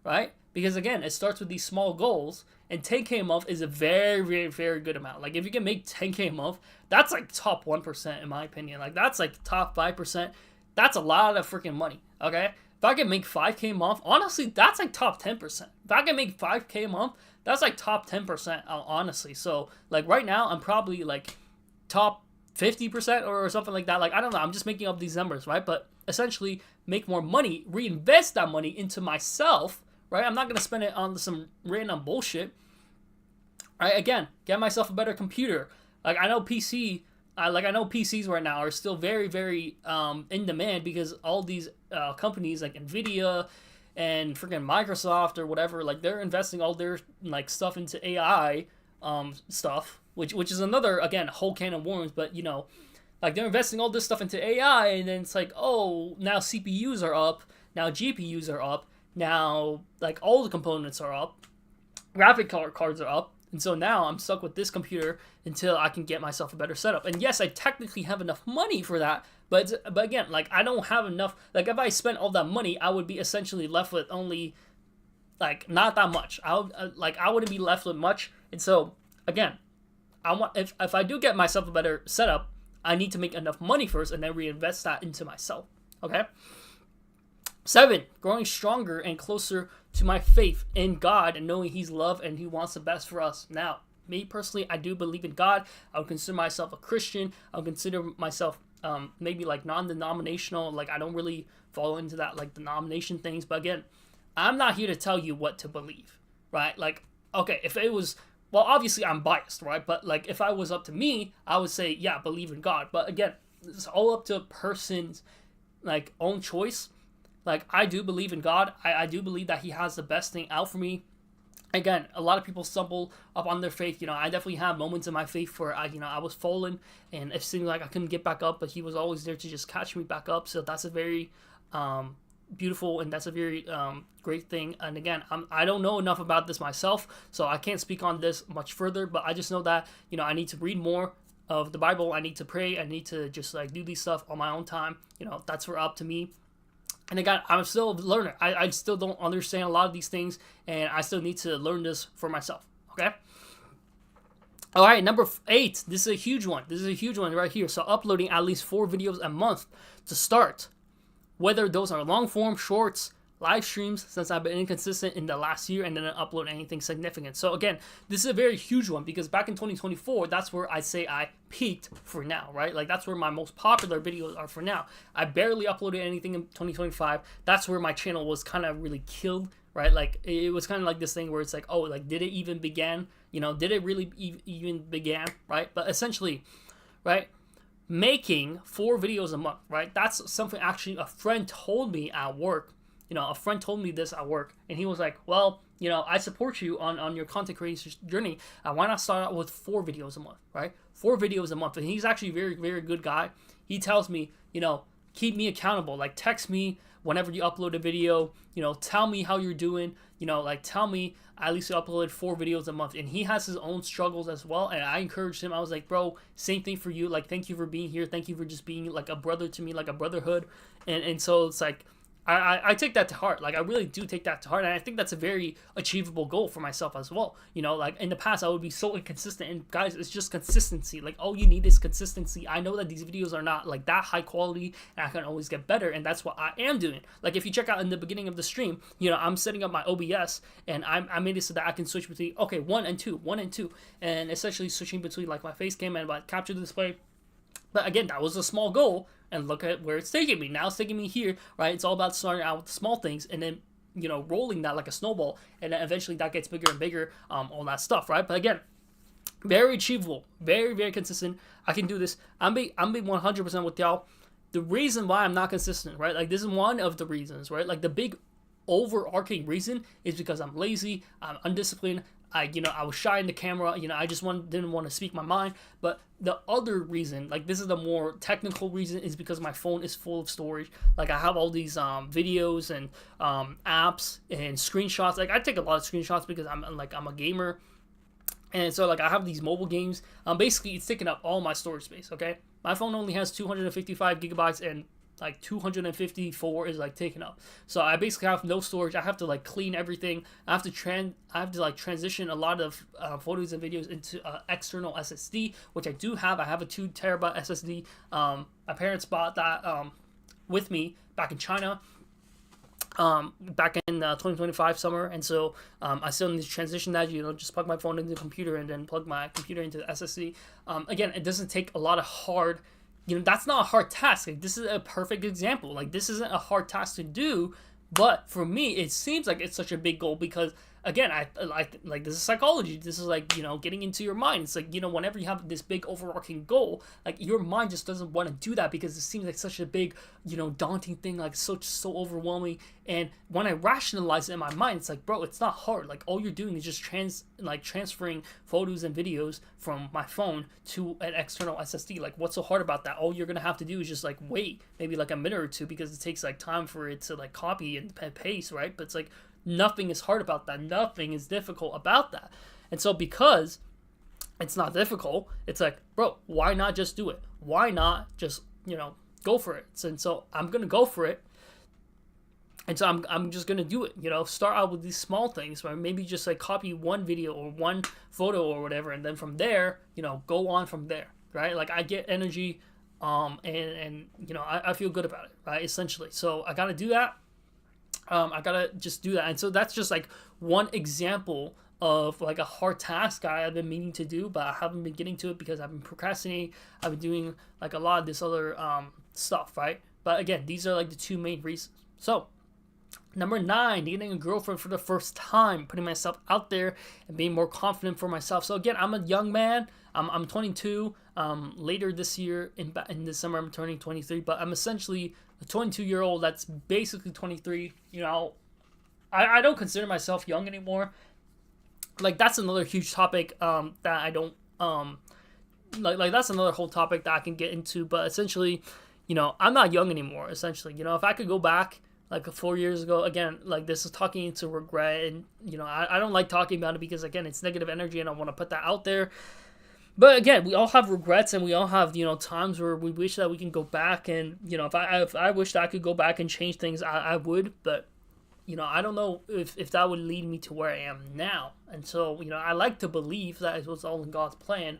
right? Because again, it starts with these small goals, and 10K a month is a very, very, very good amount. Like, if you can make 10K a month, that's like top 1% in my opinion. Like, that's like top 5%. That's a lot of freaking money, okay? If I can make 5K a month, honestly, that's like top 10%. If I can make 5K a month, that's like top 10%, honestly. So, like, right now, I'm probably like top 50% or something like that. Like, I don't know, I'm just making up these numbers, right? But essentially make more money, reinvest that money into myself, right? I'm not going to spend it on some random bullshit, right? Again, get myself a better computer. Like, I know PCs right now are still very, very in demand, because all these companies like Nvidia and freaking Microsoft or whatever, like, they're investing all their like stuff into AI stuff, which is another, again, whole can of worms. But like, they're investing all this stuff into AI, and then it's like, oh, now CPUs are up, now GPUs are up, now like all the components are up, graphic cards are up, and so now I'm stuck with this computer until I can get myself a better setup. And yes, I technically have enough money for that, but again, like, I don't have enough. Like, if I spent all that money, I would be essentially left with only like not that much. I wouldn't be left with much. And so again, if I do get myself a better setup, I need to make enough money first and then reinvest that into myself. Okay. 7, growing stronger and closer to my faith in God and knowing He's love and He wants the best for us. Now, me personally, I do believe in God. I would consider myself a Christian. I would consider myself maybe like non-denominational. Like, I don't really fall into that like denomination things. But again, I'm not here to tell you what to believe, right? Like, okay, if it was, well, obviously I'm biased, right? But like, if I was up to me, I would say, yeah, believe in God. But again, it's all up to a person's like own choice. Like, I do believe in God. I do believe that He has the best thing out for me. Again, a lot of people stumble up on their faith. I definitely have moments in my faith where I was fallen and it seemed like I couldn't get back up, but He was always there to just catch me back up. So that's a very beautiful, and that's a very great thing. And again, I don't know enough about this myself, so I can't speak on this much further, but I just know that I need to read more of the Bible. I need to pray. I need to just like do these stuff on my own time. That's up to me. And again, I'm still a learner. I still don't understand a lot of these things, and I still need to learn this for myself. Okay. All right, number 8. This is a huge one. This is a huge one right here. So uploading at least 4 videos a month to start. Whether those are long form, shorts, live streams, since I've been inconsistent in the last year and didn't upload anything significant. So again, this is a very huge one, because back in 2024, that's where I say I peaked for now, right? Like, that's where my most popular videos are for now. I barely uploaded anything in 2025. That's where my channel was kind of really killed, right? Like, it was kind of like this thing where it's like, oh, like, did it even begin? Did it really even begin, right? But essentially, right, making 4 videos a month, right? That's something actually a friend told me at work. A friend told me this at work, and he was like, well, I support you on your content creation journey. Why not start out with 4 videos a month, right? 4 videos a month. And he's actually a very, very good guy. He tells me, keep me accountable. Like, text me whenever you upload a video, tell me how you're doing, like, tell me at least you uploaded 4 videos a month. And he has his own struggles as well. And I encouraged him. I was like, bro, same thing for you. Like, thank you for being here. Thank you for just being like a brother to me, like a brotherhood. And so it's like, I take that to heart. Like, I really do take that to heart. And I think that's a very achievable goal for myself as well. Like, in the past, I would be so inconsistent. And guys, it's just consistency. Like, all you need is consistency. I know that these videos are not like that high quality, and I can always get better. And that's what I am doing. Like, if you check out in the beginning of the stream, I'm setting up my OBS, and I made it so that I can switch between, 1 and 2, 1 and 2. And essentially switching between like my face cam and my capture display. But again, that was a small goal, and look at where it's taking me. Now it's taking me here, right? It's all about starting out with the small things, and then, rolling that like a snowball, and then eventually that gets bigger and bigger, all that stuff, right? But again, very achievable, very, very consistent. I can do this. I'm being 100% with y'all. The reason why I'm not consistent, right? Like, this is one of the reasons, right? Like, the big overarching reason is because I'm lazy, I'm undisciplined. I was shy in the camera. I just didn't want to speak my mind. But the other reason, like, this is the more technical reason, is because my phone is full of storage. Like, I have all these videos and apps and screenshots. Like, I take a lot of screenshots because I'm a gamer. And so, like, I have these mobile games. Basically, it's taking up all my storage space, okay? My phone only has 255 gigabytes, and like 254 is like taken up. So I basically have no storage. I have to like clean everything. I have to transition a lot of photos and videos into external SSD, which I do have. I have a 2 terabyte SSD. My parents bought that with me back in China. Back in 2025 summer, and so I still need to transition that. Just plug my phone into the computer and then plug my computer into the SSD. Again, it doesn't take a lot of hard. That's not a hard task. Like, this is a perfect example. Like, this isn't a hard task to do, but for me, it seems like it's such a big goal because, again, I like this is psychology. This is like, getting into your mind. It's like, whenever you have this big overarching goal, like, your mind just doesn't want to do that because it seems like such a big, daunting thing, like so overwhelming. And when I rationalize it in my mind, it's like, bro, it's not hard. Like, all you're doing is just transferring photos and videos from my phone to an external SSD. Like, what's so hard about that? All you're gonna have to do is just like wait maybe like a minute or two because it takes like time for it to like copy and paste, right? But it's like, nothing is hard about that. Nothing is difficult about that. And so because it's not difficult, it's like, bro, why not just do it? Why not just, go for it? And so I'm going to go for it. And so I'm just going to do it, start out with these small things, right? Maybe just like copy one video or one photo or whatever. And then from there, go on from there, right? Like, I get energy, and I feel good about it, right? Essentially. So I got to do that. I gotta just do that. And so that's just like one example of like a hard task I've been meaning to do, but I haven't been getting to it because I've been procrastinating. I've been doing like a lot of this other stuff, right? But again, these are like the 2 main reasons. So number 9, getting a girlfriend for the first time, putting myself out there and being more confident for myself. So again, I'm a young man. I'm 22. Later this year in December, I'm turning 23, but I'm essentially a 22-year-old that's basically 23. I don't consider myself young anymore. Like, that's another huge topic that I don't like that's another whole topic that I can get into. But essentially, I'm not young anymore. Essentially, if I could go back like 4 years ago, again, like, this is talking into regret, and I don't like talking about it because, again, it's negative energy, and I want to put that out there. But again, we all have regrets, and we all have, times where we wish that we can go back, and, if I wish that I could go back and change things, I would, but, I don't know if that would lead me to where I am now. And so, I like to believe that it was all in God's plan,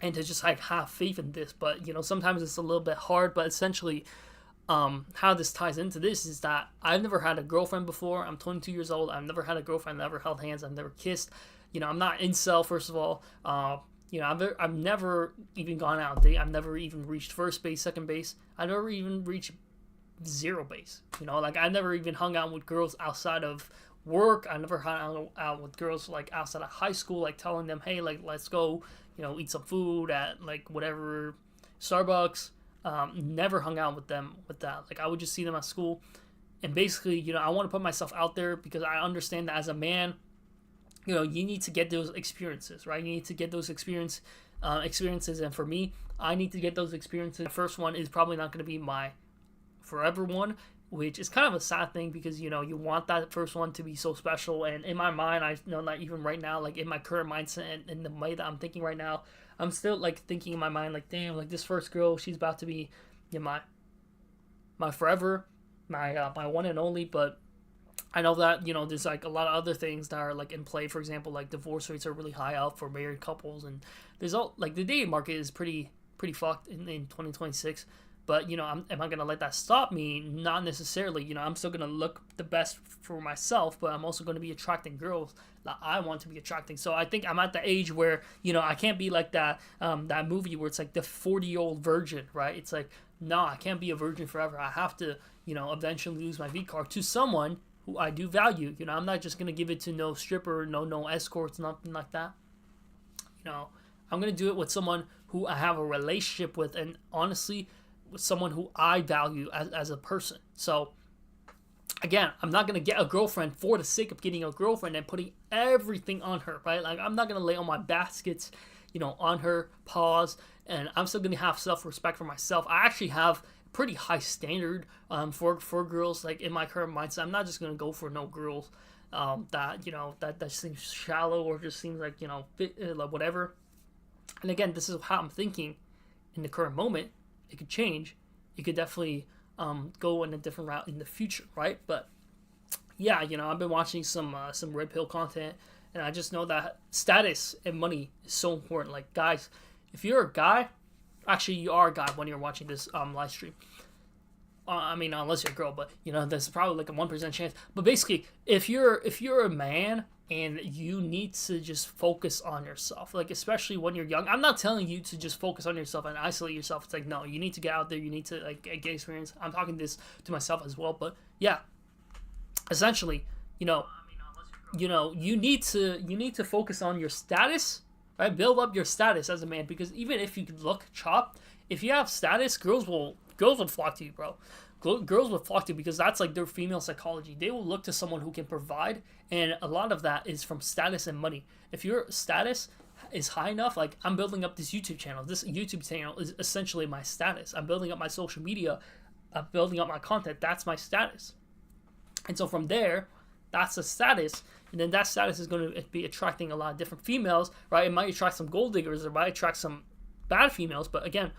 and to just like have faith in this, but, sometimes it's a little bit hard. But essentially, how this ties into this is that I've never had a girlfriend before. I'm 22 years old. I've never had a girlfriend, never held hands, I've never kissed. I'm not incel, first of all. I've never even gone out on a date. I've never even reached first base, second base. I've never even reached zero base. I never even hung out with girls outside of work. I never hung out with girls like outside of high school, like telling them, hey, like, let's go, eat some food at like whatever Starbucks. Never hung out with them with that. Like, I would just see them at school. And basically, I want to put myself out there because I understand that as a man, you need to get those experiences, right? You need to get those experiences, and for me, I need to get those experiences. The first one is probably not going to be my forever one, which is kind of a sad thing because you want that first one to be so special. And in my mind, I know that even right now, like in my current mindset and the way that I'm thinking right now, I'm still like thinking in my mind like, damn, like this first girl, she's about to be my forever, my one and only. But I know that there's like a lot of other things that are like in play. For example, like divorce rates are really high up for married couples, and there's all like the dating market is pretty fucked in 2026. But am I gonna let that stop me? Not necessarily. I'm still gonna look the best for myself, but I'm also gonna be attracting girls that I want to be attracting. So I think I'm at the age where I can't be like that movie where it's like the 40-year-old virgin, right? It's like, no, I can't be a virgin forever. I have to eventually lose my V card to someone who I do value. I'm not just gonna give it to no stripper, no escorts, nothing like that. I'm gonna do it with someone who I have a relationship with, and honestly, with someone who I value as a person. So again, I'm not gonna get a girlfriend for the sake of getting a girlfriend and putting everything on her, right? Like I'm not gonna lay all my baskets, on her paws, and I'm still gonna have self-respect for myself. I actually have pretty high standard for girls. Like in my current mindset, I'm not just gonna go for no girls that seems shallow or just seems like like whatever. And again, this is how I'm thinking in the current moment. It could change. It could definitely go in a different route in the future, right? But yeah, I've been watching some red pill content, and I just know that status and money is so important. Like guys, if you're a guy, actually you are a guy when you're watching this live stream. I mean, unless you're a girl, but there's probably like a 1% chance. But basically, if you're a man and you need to just focus on yourself, like especially when you're young. I'm not telling you to just focus on yourself and isolate yourself. It's like, no, you need to get out there. You need to like get experience. I'm talking this to myself as well. But yeah, essentially, you need to focus on your status, right? Build up your status as a man, because even if you look chopped, if you have status, girls will flock to you, bro. Girls will flock to you because that's like their female psychology. They will look to someone who can provide, and a lot of that is from status and money. If your status is high enough, like I'm building up this YouTube channel. This YouTube channel is essentially my status. I'm building up my social media. I'm building up my content. That's my status. And so from there, that's the status. And then that status is going to be attracting a lot of different females, right? It might attract some gold diggers. It might attract some bad females. But again,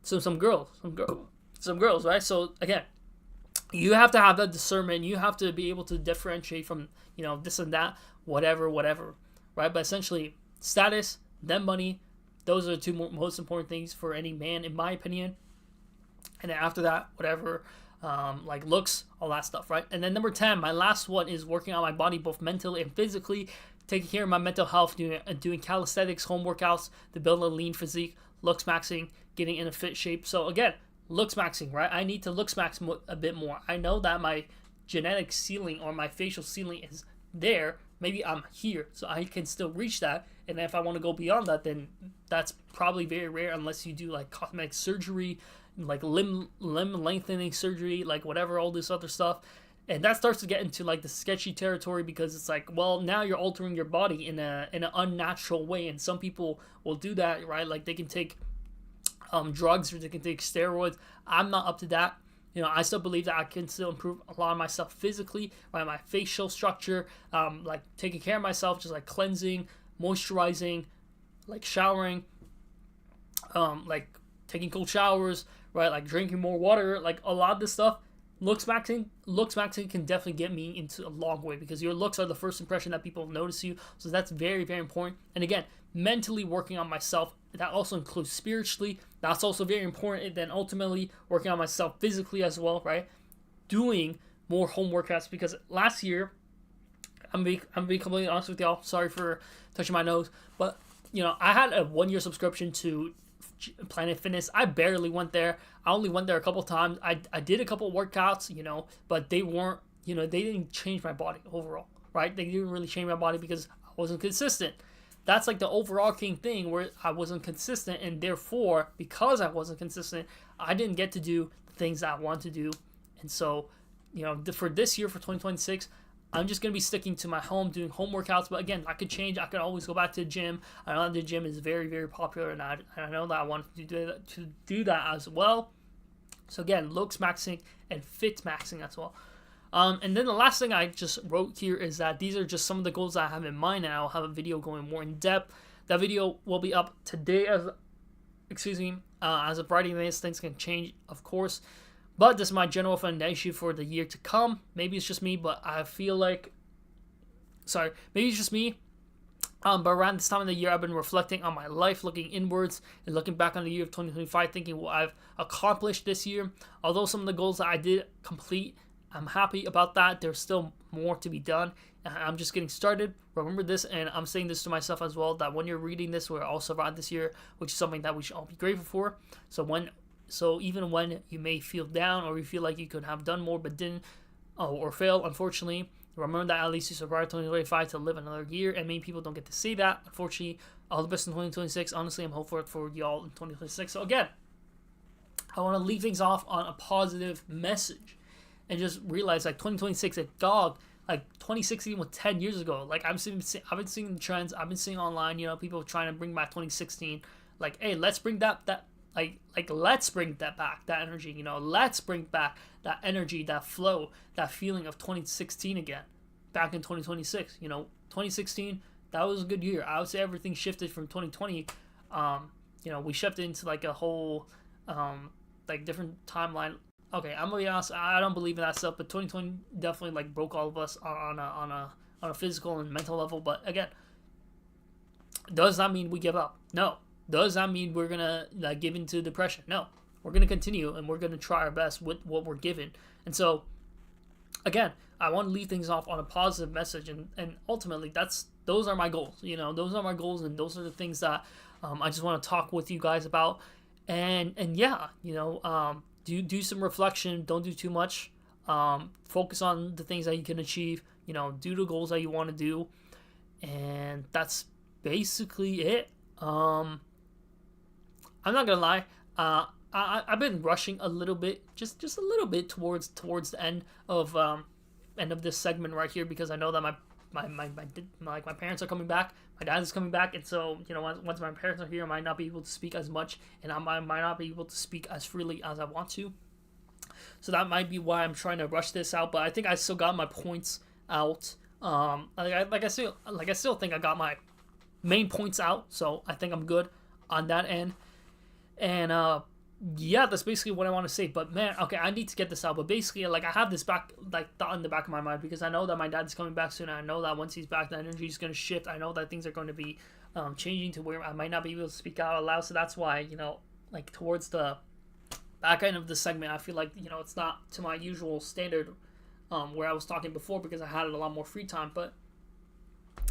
some girls, right? So again, you have to have that discernment. You have to be able to differentiate from this and that, whatever, right? But essentially, status, then money, those are the two most important things for any man, in my opinion. And then after that, whatever, like looks, all that stuff, right? And then number 10, my last one is working on my body, both mentally and physically, taking care of my mental health, doing calisthenics, home workouts to build a lean physique, looks maxing, getting in a fit shape. So again, looks maxing, right? I need to looks max a bit more. I know that my genetic ceiling or my facial ceiling is there. Maybe I'm here, so I can still reach that. And if I want to go beyond that, then that's probably very rare unless you do like cosmetic surgery, like limb lengthening surgery, like whatever, all this other stuff. And that starts to get into like the sketchy territory, because it's like, well, now you're altering your body in an unnatural way, and some people will do that, right? Like they can take drugs, or they can take steroids. I'm not up to that. I still believe that I can still improve a lot of myself physically, right? My facial structure, like taking care of myself, just like cleansing, moisturizing, like showering, like taking cold showers, right? Like drinking more water, like a lot of this stuff. Looks maxing can definitely get me into a long way, because your looks are the first impression that people notice you. So that's very, very important. And again, mentally working on myself, that also includes spiritually. That's also very important. And then ultimately working on myself physically as well, right? Doing more home workouts, because last year, I'm being completely honest with y'all. Sorry for touching my nose, but I had a 1-year subscription to Planet Fitness. I barely went there. I only went there a couple times. I did a couple workouts, but they weren't, they didn't change my body overall, right? They didn't really change my body because I wasn't consistent. That's like the overarching thing, where I wasn't consistent, and therefore, because I wasn't consistent, I didn't get to do the things that I wanted to do. And so, for this year, for 2026, I'm just going to be sticking to my home, doing home workouts. But again, I could change. I could always go back to the gym. I know the gym is very, very popular, and I know that I want to do that as well. So again, looks maxing and fit maxing as well. And then the last thing I just wrote here is that these are just some of the goals I have in mind, and I'll have a video going more in depth. That video will be up today as of writing this. Things can change, of course. But this is my general foundation for the year to come. Maybe it's just me, but I feel like... Sorry, maybe it's just me. But around this time of the year, I've been reflecting on my life, looking inwards, and looking back on the year of 2025, thinking what I've accomplished this year. Although some of the goals that I did complete, I'm happy about that. There's still more to be done. I'm just getting started. Remember this, and I'm saying this to myself as well, that when you're reading this, we're all survived this year, which is something that we should all be grateful for. So even when you may feel down or you feel like you could have done more but didn't, or fail, unfortunately, remember that at least you survived 2025 to live another year, and many people don't get to see that. Unfortunately, all the best in 2026. Honestly, I'm hopeful for y'all in 2026. So again, I want to leave things off on a positive message and just realize like 2026, like 2016 was 10 years ago. Like I've been seeing the trends. I've been seeing online, people trying to bring back 2016. Like, hey, let's bring let's bring that back, that energy, let's bring back that energy, that flow, that feeling of 2016 again, back in 2026. 2016, that was a good year. I would say everything shifted from 2020. We shifted into like a whole, different timeline. Okay, I'm gonna be honest, I don't believe in that stuff, but 2020 definitely like broke all of us on a physical and mental level. But again, does that mean we give up? No. Does that mean we're going to give into depression? No. We're going to continue, and we're going to try our best with what we're given. And so, again, I want to leave things off on a positive message, and ultimately, those are my goals. Those are my goals, and those are the things that I just want to talk with you guys about. And yeah, do some reflection. Don't do too much. Focus on the things that you can achieve. Do the goals that you want to do. And that's basically it. I'm not gonna lie. I've been rushing a little bit, just a little bit towards the end of this segment right here, because I know that my parents are coming back, my dad is coming back, and so once my parents are here, I might not be able to speak as much, and I might not be able to speak as freely as I want to. So that might be why I'm trying to rush this out. But I think I still got my points out. I still think I got my main points out, so I think I'm good on that end. And yeah, that's basically what I want to say. But man, okay, I need to get this out. But basically, I have this thought in the back of my mind, because I know that my dad's coming back soon. And I know that once he's back, the energy is going to shift. I know that things are going to be changing to where I might not be able to speak out loud. So that's why towards the back end of the segment, I feel like it's not to my usual standard where I was talking before, because I had a lot more free time. But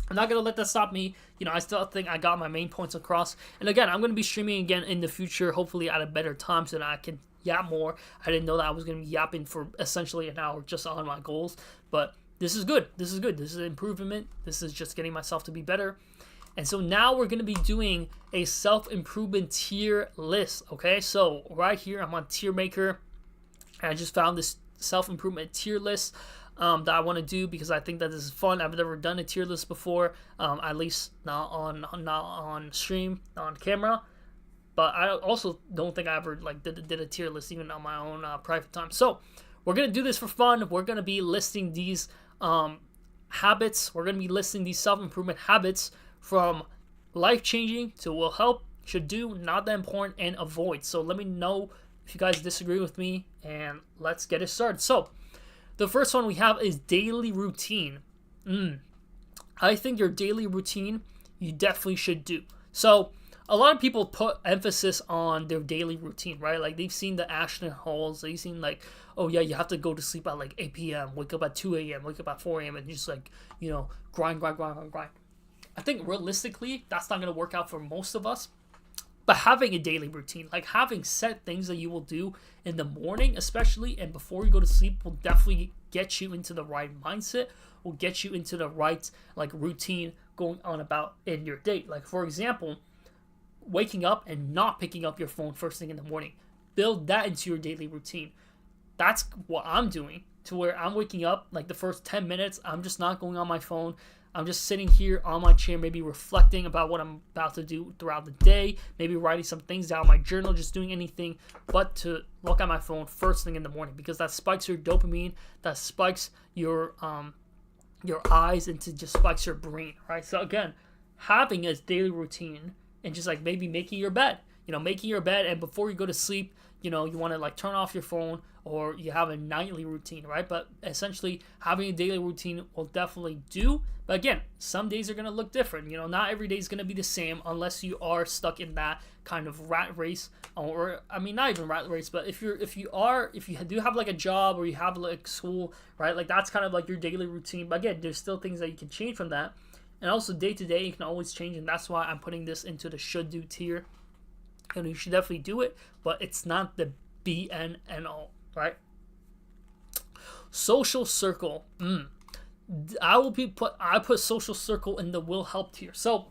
I'm not going to let that stop me. I still think I got my main points across. And again, I'm going to be streaming again in the future, hopefully at a better time, so that I can yap more. I didn't know that I was going to be yapping for essentially an hour just on my goals. But this is good. This is good. This is an improvement. This is just getting myself to be better. And so now we're going to be doing a self-improvement tier list. Okay, so right here, I'm on Tier Maker. And I just found this self-improvement tier list that I want to do, because I think that this is fun. I've never done a tier list before, at least not on stream, not on camera. But I also don't think I ever did a tier list even on my own private time. So we're gonna do this for fun. We're gonna be listing these habits. We're gonna be listing these self-improvement habits from life-changing to will help, should do, not that important, and avoid. So let me know if you guys disagree with me, and let's get it started. So the first one we have is daily routine. I think your daily routine, you definitely should do. So a lot of people put emphasis on their daily routine, right? Like they've seen the Ashton Halls. They've seen oh yeah, you have to go to sleep at 8 p.m., wake up at 2 a.m., wake up at 4 a.m., and just grind. I think realistically, that's not going to work out for most of us. But having a daily routine, having set things that you will do in the morning, especially, and before you go to sleep, will definitely get you into the right mindset, will get you into the right routine going on about in your day. For example, waking up and not picking up your phone first thing in the morning. Build that into your daily routine. that's what I'm doing, to where I'm waking up, like the first 10 minutes, I'm just not going on my phone. I'm just sitting here on my chair, maybe reflecting about what I'm about to do throughout the day, maybe writing some things down in my journal, just doing anything but to look at my phone first thing in the morning, because that spikes your dopamine, that spikes your eyes, and to just spikes your brain, right? So again, having a daily routine and just like maybe making your bed, and before you go to sleep, you want to like turn off your phone, or you have a nightly routine, right? But essentially having a daily routine will definitely do. But again, some days are going to look different. Not every day is going to be the same unless you are stuck in that kind of rat race, or I mean, not even rat race, but if you do have like a job, or you have like school, right? Like that's kind of like your daily routine. But again, there's still things that you can change from that. And also day to day, you can always change. And that's why I'm putting this into the should do tier. And you should definitely do it, but it's not the be and all, right? Social circle. I put social circle in the will help tier. So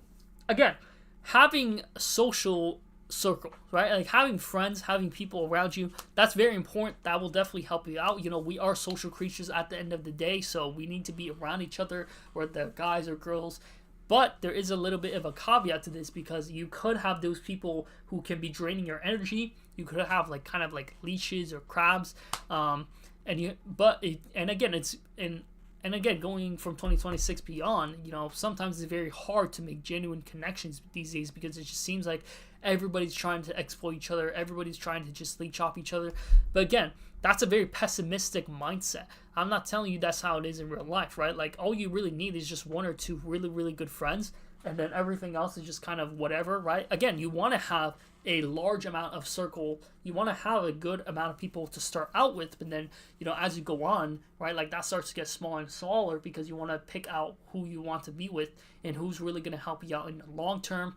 again, having a social circle, right? Like having friends, having people around you, that's very important. That will definitely help you out. We are social creatures at the end of the day, so we need to be around each other, whether guys or girls. But there is a little bit of a caveat to this, because you could have those people who can be draining your energy. You could have like kind of like leeches or crabs, and again, going from 2026 beyond, sometimes it's very hard to make genuine connections these days, because it just seems like everybody's trying to exploit each other. Everybody's trying to just leech off each other. But again, that's a very pessimistic mindset. I'm not telling you that's how it is in real life, right? Like all you really need is just one or two really, really good friends, and then everything else is just kind of whatever, right? Again, you want to have a large amount of circle. You want to have a good amount of people to start out with, but then, as you go on, right, like that starts to get smaller and smaller, because you want to pick out who you want to be with and who's really going to help you out in the long term.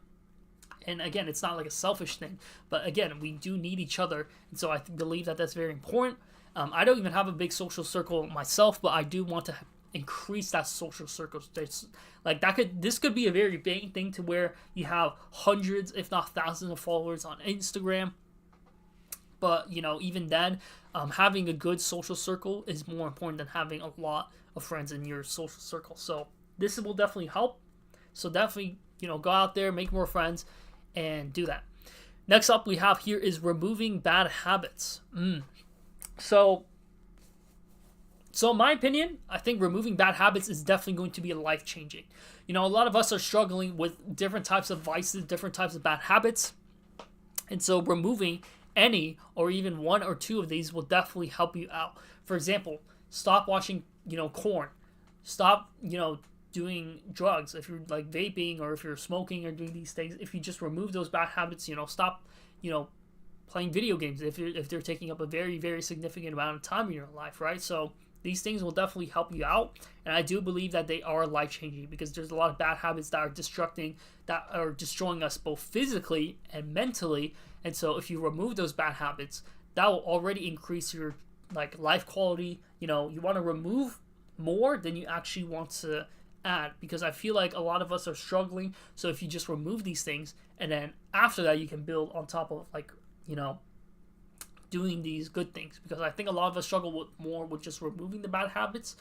And again, it's not like a selfish thing, but again, we do need each other, and so I believe that that's very important. I don't even have a big social circle myself, but I do want to increase that social circle. This could be a very big thing, to where you have hundreds, if not thousands, of followers on Instagram. But even then, having a good social circle is more important than having a lot of friends in your social circle. So this will definitely help. So definitely, go out there, make more friends, and do that. Next up we have here is removing bad habits. So in my opinion, I think removing bad habits is definitely going to be life-changing. A lot of us are struggling with different types of vices, different types of bad habits. And so removing any or even one or two of these will definitely help you out. For example, stop watching, corn. Stop, doing drugs. If you're like vaping, or if you're smoking or doing these things, if you just remove those bad habits, stop, playing video games if they're taking up a very, very significant amount of time in your life, right? So these things will definitely help you out, and I do believe that they are life-changing, because there's a lot of bad habits that are destroying us both physically and mentally. And so if you remove those bad habits, that will already increase your life quality. You want to remove more than you actually want to add, because I feel like a lot of us are struggling. So if you just remove these things, and then after that you can build on top of doing these good things, because I think a lot of us struggle with just removing the bad habits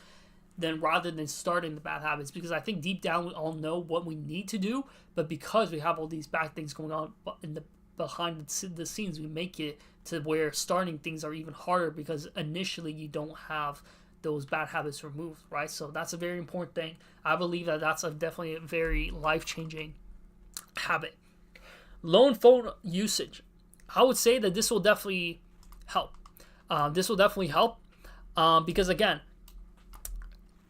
rather than starting the bad habits, because I think deep down we all know what we need to do, but because we have all these bad things going on behind the scenes, we make it to where starting things are even harder, because initially you don't have those bad habits removed, right? So that's a very important thing. I believe that that's definitely a very life-changing habit. Lone phone usage. I would say that this will definitely help. Because again,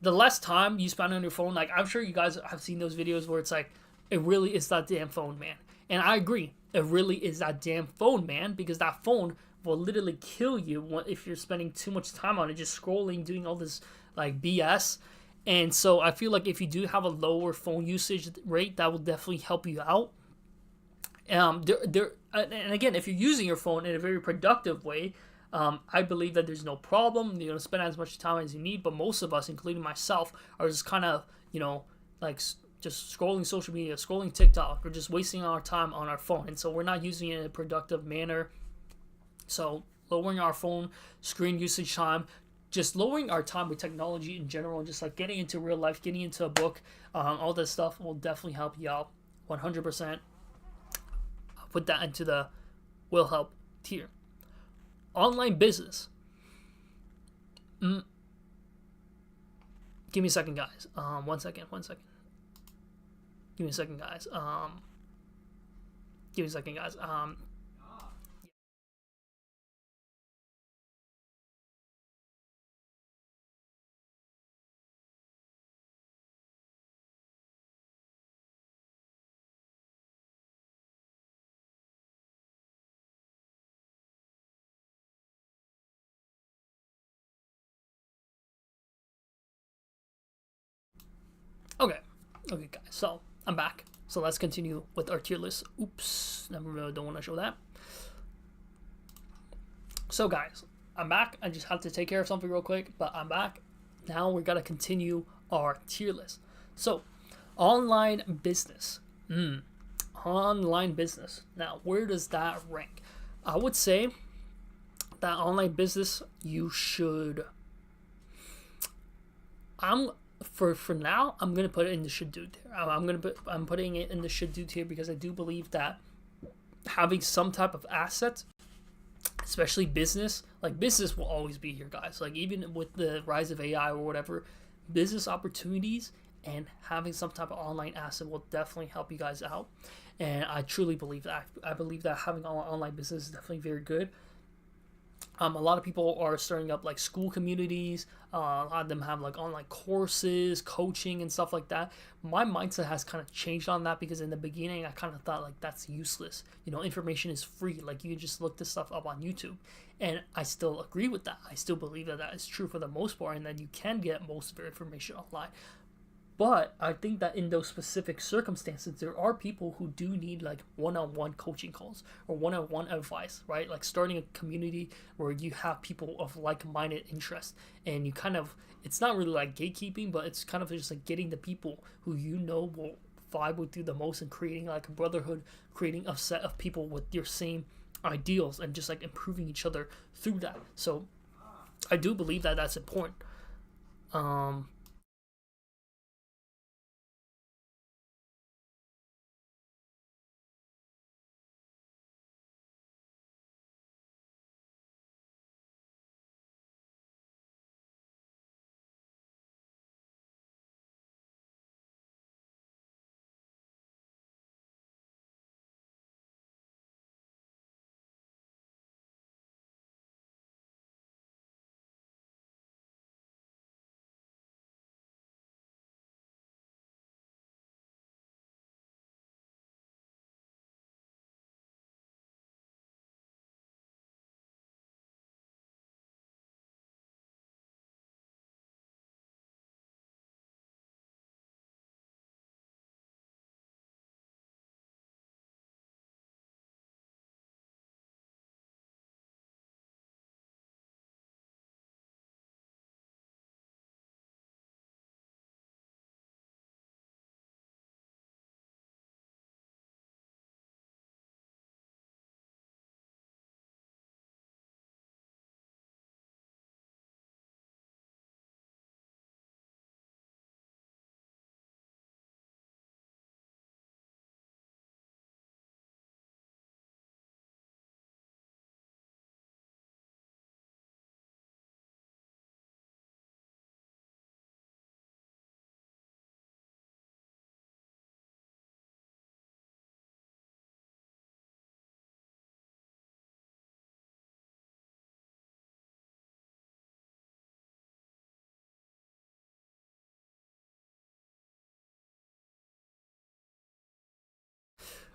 the less time you spend on your phone, I'm sure you guys have seen those videos where it's like, it really is that damn phone, man. And I agree, it really is that damn phone, man, because that phone will literally kill you if you're spending too much time on it, just scrolling, doing all this BS. And so I feel like if you do have a lower phone usage rate, that will definitely help you out. And again, if you're using your phone in a very productive way, I believe that there's no problem. Spend as much time as you need. But most of us, including myself, are just kind of just scrolling social media, scrolling TikTok, or just wasting our time on our phone. And so we're not using it in a productive manner. So lowering our phone screen usage time, just lowering our time with technology in general, and just like getting into real life, getting into a book, all this stuff will definitely help you out 100%. Put that into the will help tier. Online business. Give me a second, guys. One second. Give me a second, guys. Give me a second, guys. Okay, guys. So I'm back. So let's continue with our tier list. Oops, never don't want to show that. So guys, I'm back. I just have to take care of something real quick, but I'm back. Now we're gonna continue our tier list. So, online business. Online business. Now, where does that rank? I would say that online business you should. For now, I'm gonna put it in the should do tier. I'm putting it in the should do tier because I do believe that having some type of asset, especially business, like business will always be here, guys. Like even with the rise of AI or whatever, business opportunities and having some type of online asset will definitely help you guys out. And I truly believe that. I believe that having online business is definitely very good. A lot of people are starting up like school communities. A lot of them have like online courses, coaching, and stuff like that. My mindset has kind of changed on that because in the beginning I kind of thought like that's useless. Information is free. Like you can just look this stuff up on YouTube, and I still agree with that. I still believe that is true for the most part, and that you can get most of your information online. But I think that in those specific circumstances, there are people who do need like one-on-one coaching calls or one-on-one advice, right? Like starting a community where you have people of like-minded interest, and you kind of, it's not really like gatekeeping, but it's kind of just like getting the people who will vibe with you the most, and creating like a brotherhood, creating a set of people with your same ideals, and just like improving each other through that. So I do believe that that's important.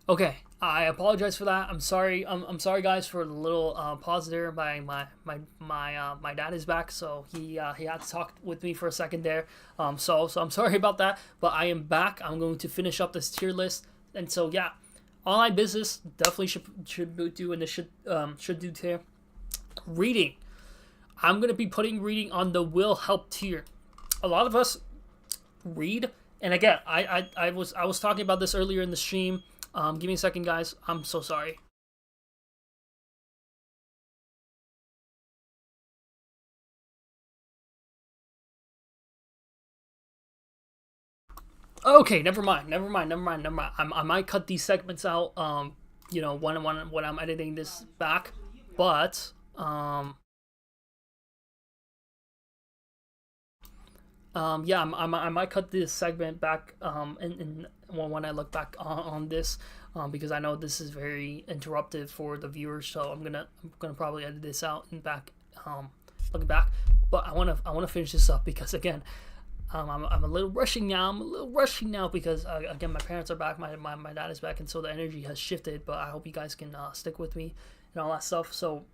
Okay, I apologize for that. I'm sorry. I'm sorry, guys, for the little pause there. My dad is back, so he had to talk with me for a second there. So I'm sorry about that, but I am back. I'm going to finish up this tier list, and so yeah, online business definitely should do in the should do tier. Reading, I'm gonna be putting reading on the will help tier. A lot of us read, and again, I was talking about this earlier in the stream. Give me a second, guys. I'm so sorry. Okay, never mind. I might cut these segments out. When I'm editing this back, but yeah, I might cut this segment back. And when I look back on this, because I know this is very interruptive for the viewers, so I'm gonna probably edit this out and back. Looking back, but I wanna finish this up because again, I'm a little rushing now. I'm a little rushing now because again, my parents are back. My dad is back, and so the energy has shifted. But I hope you guys can stick with me and all that stuff. So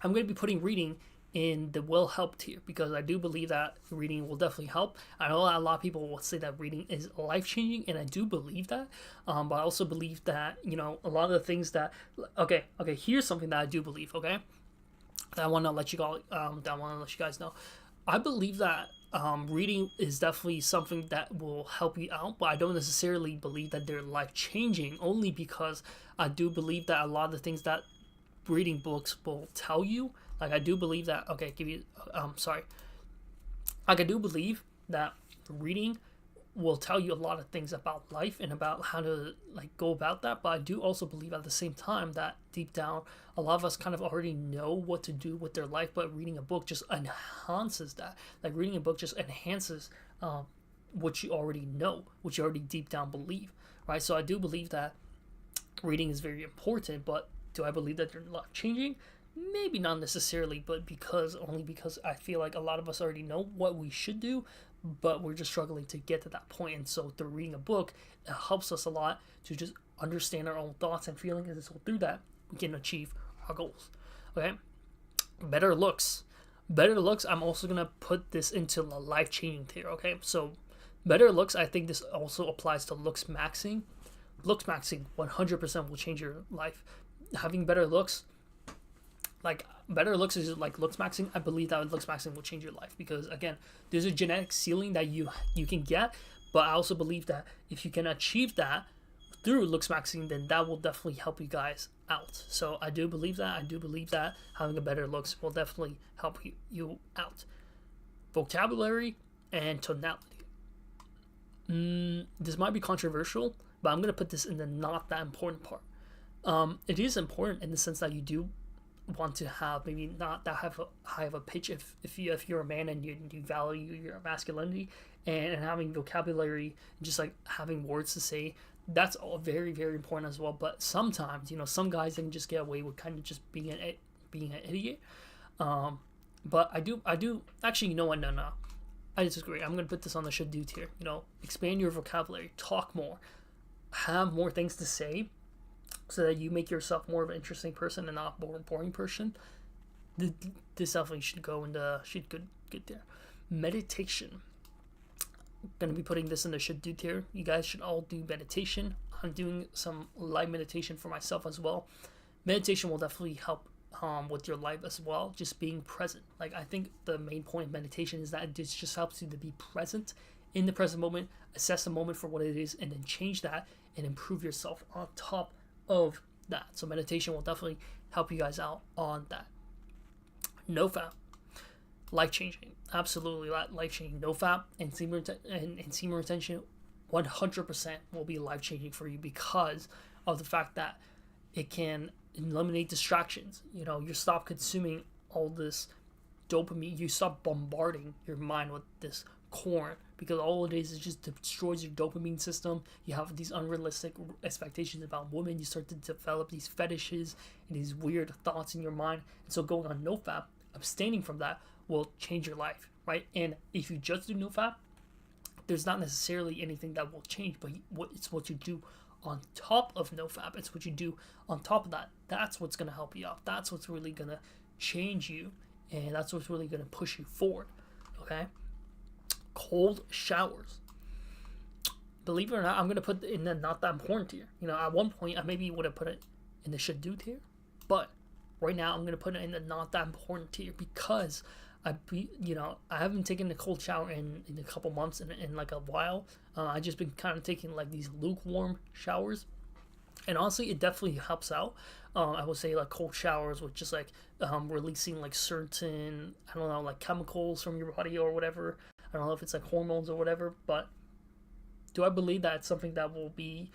I'm going to be putting reading in the will help tier because I do believe that reading will definitely help. I know a lot of people will say that reading is life changing, and I do believe that. But I also believe that a lot of the things that okay. Here's something that I do believe. Okay, that I want to let you guys know. I believe that reading is definitely something that will help you out, but I don't necessarily believe that they're life changing. Only because I do believe that a lot of the things that reading books will tell you, like I do believe that. Okay, give you. Sorry. Like I do believe that reading will tell you a lot of things about life and about how to like go about that, but I do also believe at the same time that deep down a lot of us kind of already know what to do with their life, but reading a book just enhances that. Like reading a book just enhances what you already know, what you already deep down believe, right? So I do believe that reading is very important, but do I believe that they're life changing? Maybe not necessarily, but only because I feel like a lot of us already know what we should do, but we're just struggling to get to that point. And so through reading a book, it helps us a lot to just understand our own thoughts and feelings, and so through that we can achieve our goals. Okay, better looks. Better looks. I'm also gonna put this into the life changing tier. Okay, so better looks. I think this also applies to looks maxing. Looks maxing 100% will change your life. Having better looks, like better looks is like looks maxing. I believe that looks maxing will change your life because again, there's a genetic ceiling that you can get, but I also believe that if you can achieve that through looks maxing, then that will definitely help you guys out. So I do believe that. I do believe that having a better looks will definitely help you out. Vocabulary and tonality. This might be controversial, but I'm gonna put this in the not that important part. It is important in the sense that you do want to have maybe not that have a high of a pitch if you're a man and you value your masculinity, and having vocabulary, just like having words to say, that's all very very important as well. But sometimes some guys can just get away with kind of just being an idiot. But I do actually, you know what, no, I disagree. I'm gonna put this on the should do tier. Expand your vocabulary, talk more, have more things to say, so that you make yourself more of an interesting person and not a boring person. This definitely should get there. Meditation. I'm gonna be putting this in the should do tier. You guys should all do meditation. I'm doing some light meditation for myself as well. Meditation will definitely help with your life as well. Just being present. Like I think the main point of meditation is that it just helps you to be present in the present moment, assess the moment for what it is, and then change that and improve yourself on top of that. So meditation will definitely help you guys out on that. No fap, life changing, absolutely life changing. No fap and semen retention, 100% will be life changing for you because of the fact that it can eliminate distractions. You stop consuming all this dopamine. You stop bombarding your mind with this corn, because all it is just destroys your dopamine system. You have these unrealistic expectations about women. You start to develop these fetishes and these weird thoughts in your mind. And so going on nofap, abstaining from that, will change your life, right? And if you just do nofap, there's not necessarily anything that will change, but it's what you do on top of nofap. It's what you do on top of that. That's what's going to help you out. That's what's really going to change you, and that's what's really going to push you forward. Okay? Cold showers. Believe it or not, I'm going to put it in the not that important tier. At one point I maybe would have put it in the should do tier, but right now I'm going to put it in the not that important tier because I haven't taken a cold shower in a couple months, in like a while. I just been kind of taking like these lukewarm showers, and honestly it definitely helps out. I would say like cold showers with just like releasing like certain, I don't know, like chemicals from your body or whatever. I don't know if it's like hormones or whatever, but Do I believe that it's something that will be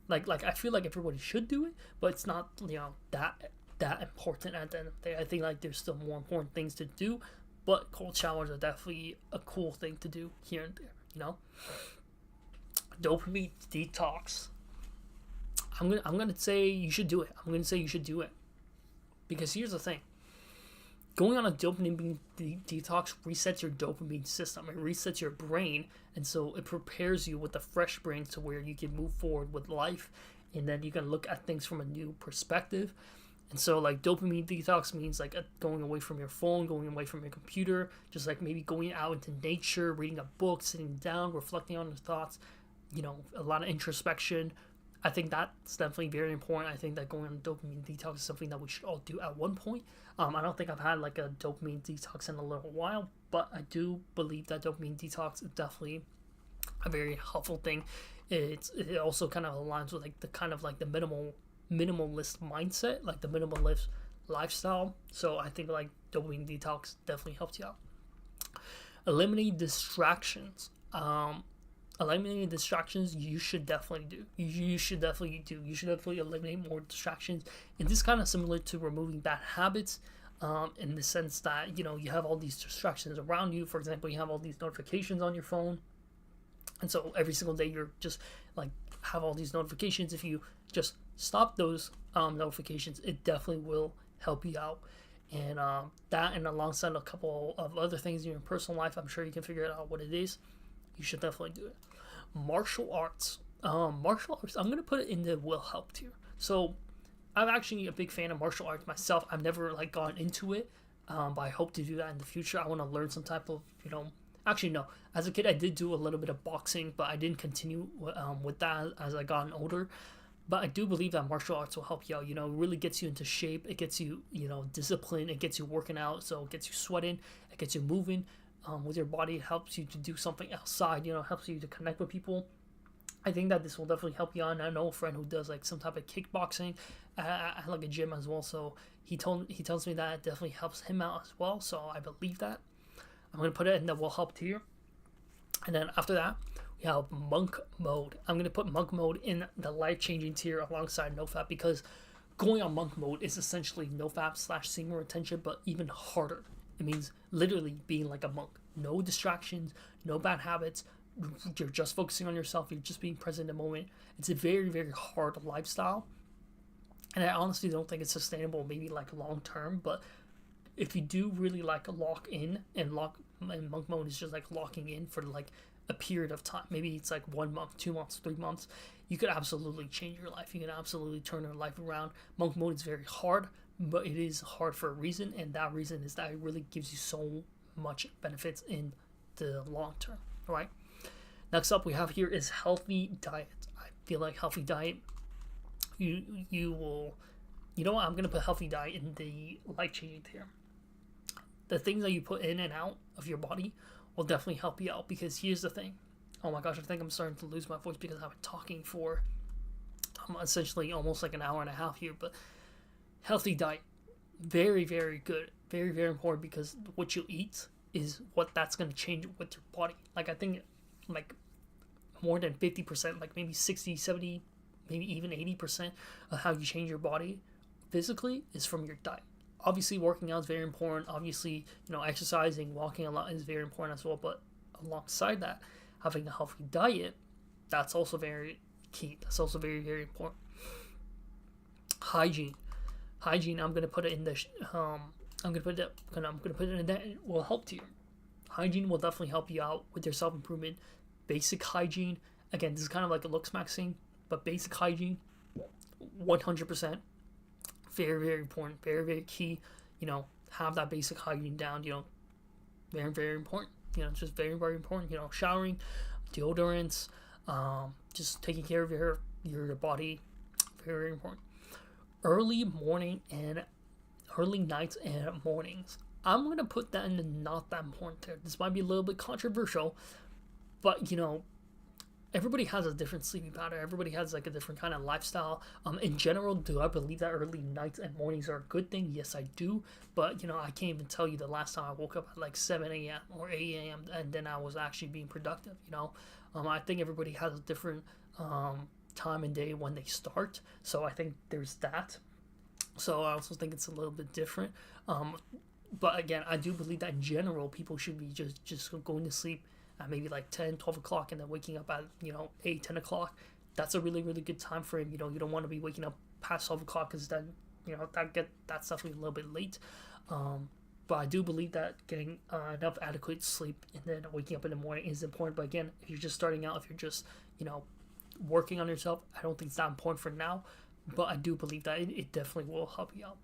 like I feel like everybody should do it, but it's not that important at the end of the day. I think like there's still more important things to do, but cold showers are definitely a cool thing to do here and there. Dopamine detox. I'm gonna say you should do it. Because here's the thing. Going on a dopamine detox resets your dopamine system. It resets your brain, and so it prepares you with a fresh brain to where you can move forward with life, and then you can look at things from a new perspective. And so like dopamine detox means like going away from your phone, going away from your computer, just like maybe going out into nature, reading a book, sitting down, reflecting on your thoughts, a lot of introspection. I think that's definitely very important. I think that going on a dopamine detox is something that we should all do at one point. I don't think I've had like a dopamine detox in a little while, but I do believe that dopamine detox is definitely a very helpful thing. It also kind of aligns with like the kind of like the minimalist mindset, like the minimalist lifestyle. So I think like dopamine detox definitely helps you out. Eliminate distractions. Eliminating distractions you should definitely do. You should definitely eliminate more distractions. And this is kind of similar to removing bad habits, in the sense that you have all these distractions around you. For example, you have all these notifications on your phone, and so every single day you're just like have all these notifications. If you just stop those notifications, it definitely will help you out. And that, and alongside a couple of other things in your personal life, I'm sure you can figure out what it is. You should definitely do it. Martial arts. I'm going to put it in the will help tier. So I'm actually a big fan of martial arts myself. I've never like gone into it, but I hope to do that in the future. I want to learn some type of, actually no. As a kid, I did do a little bit of boxing, but I didn't continue with that as I got older. But I do believe that martial arts will help you out. It really gets you into shape. It gets you, discipline. It gets you working out. So it gets you sweating. It gets you moving. With your body. It helps you to do something outside, helps you to connect with people. I think that this will definitely help you out. And I know a friend who does like some type of kickboxing at like a gym as well, so he tells me that it definitely helps him out as well, so I believe that. I'm going to put it in the will help tier. And then after that, we have monk mode. I'm going to put monk mode in the life-changing tier alongside nofap, because going on monk mode is essentially nofap/semen retention, but even harder. It means literally being like a monk. No distractions, no bad habits. You're just focusing on yourself. You're just being present in the moment. It's a very, very hard lifestyle. And I honestly don't think it's sustainable, maybe like long term. But if you do really like lock in, and monk mode is just like locking in for like a period of time. Maybe it's like 1 month, 2 months, 3 months. You could absolutely change your life. You can absolutely turn your life around. Monk mode is very hard, but it is hard for a reason, and that reason is that it really gives you so much benefits in the long term, right? Next up we have here is healthy diet. I feel like healthy diet, you will, what, I'm going to put healthy diet in the life-changing tier. The things that you put in and out of your body will definitely help you out, because here's the thing. Oh my gosh, I think I'm starting to lose my voice because I've been talking for essentially almost like an hour and a half here, but healthy diet, very, very good, very, very important, because what you eat is what that's going to change with your body. Like I think like more than 50%, like maybe 60, 70, maybe even 80% of how you change your body physically is from your diet. Obviously working out is very important. Obviously, exercising, walking a lot is very important as well. But alongside that, having a healthy diet, that's also very key. That's also very, very important. Hygiene, I'm gonna put it in the I'm gonna put it in that will help you. Hygiene will definitely help you out with your self-improvement. Basic hygiene, again, this is kind of like a looks maxing, but basic hygiene, 100%, very, very important, very, very key. Have that basic hygiene down. Very, very important. Just very, very important. Showering, deodorants, just taking care of your body, very, very important. Early nights and mornings. I'm going to put that in the not that important tier. This might be a little bit controversial, but everybody has a different sleeping pattern. Everybody has like a different kind of lifestyle. In general, do I believe that early nights and mornings are a good thing? Yes, I do. But you know, I can't even tell you the last time I woke up at like 7 a.m. or 8 a.m. and then I was actually being productive. You know, I think everybody has a different time and day when they start. So I think there's that. So I also think it's a little bit different. But again, I do believe that in general, people should be just going to sleep at maybe like 10, 12 o'clock and then waking up at, you know, 8, 10 o'clock. That's a really, really good time frame. You know, you don't want to be waking up past 12 o'clock because then, you know, that's definitely a little bit late. But I do believe that getting enough adequate sleep and then waking up in the morning is important. But again, if you're just starting out, if you're just, you know, working on yourself, I don't think it's that important for now. But I do believe that it definitely will help you out.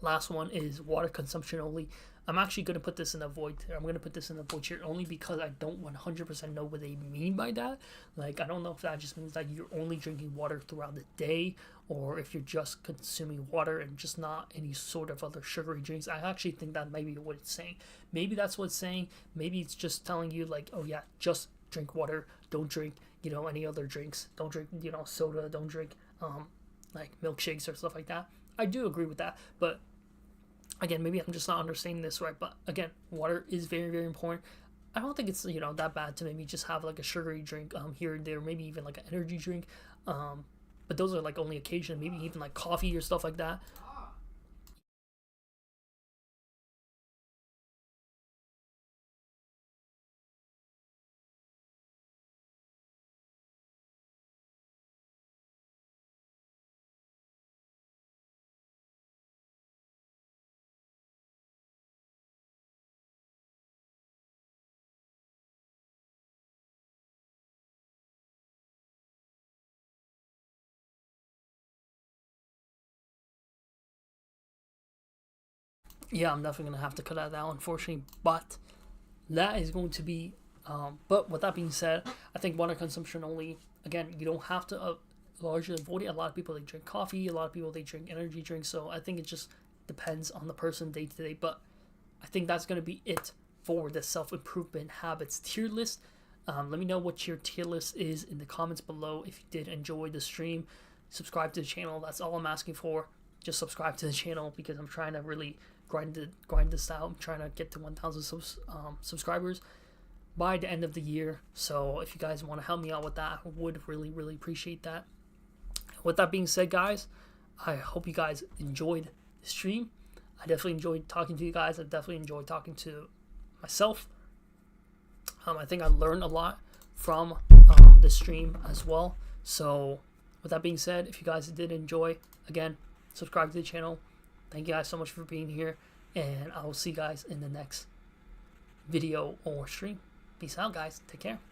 Last one is water consumption only. I'm actually going to put this in the void here. I'm going to put this in the void here only because I don't 100% know what they mean by that. Like, I don't know if that just means that you're only drinking water throughout the day, or if you're just consuming water and just not any sort of other sugary drinks. I actually think that might be what it's saying. Maybe that's what it's saying. Maybe it's just telling you, like, oh yeah, just drink water. Don't drink, you know, any other drinks. Don't drink, you know, soda. Don't drink, like milkshakes or stuff like that. I do agree with that, but again, maybe I'm just not understanding this right. But again, water is very, very important. I don't think it's, you know, that bad to maybe just have like a sugary drink here and there, maybe even like an energy drink. But those are like only occasion, maybe even like coffee or stuff like that. Yeah, I'm definitely gonna have to cut that out, unfortunately. But that is going to be. But with that being said, I think water consumption only. Again, you don't have to largely avoid it. A lot of people they drink coffee. A lot of people they drink energy drinks. So I think it just depends on the person day to day. But I think that's gonna be it for the self improvement habits tier list. Let me know what your tier list is in the comments below. If you did enjoy the stream, subscribe to the channel. That's all I'm asking for. Just subscribe to the channel because I'm trying to really grind this out. I'm trying to get to 1,000 subscribers by the end of the year. So if you guys want to help me out with that, I would really, really appreciate that. With that being said, guys, I hope you guys enjoyed the stream. I definitely enjoyed talking to you guys. I definitely enjoyed talking to myself. I think I learned a lot from the stream as well. So with that being said, if you guys did enjoy, again, subscribe to the channel. Thank you guys so much for being here, and I will see you guys in the next video or stream. Peace out, guys. Take care.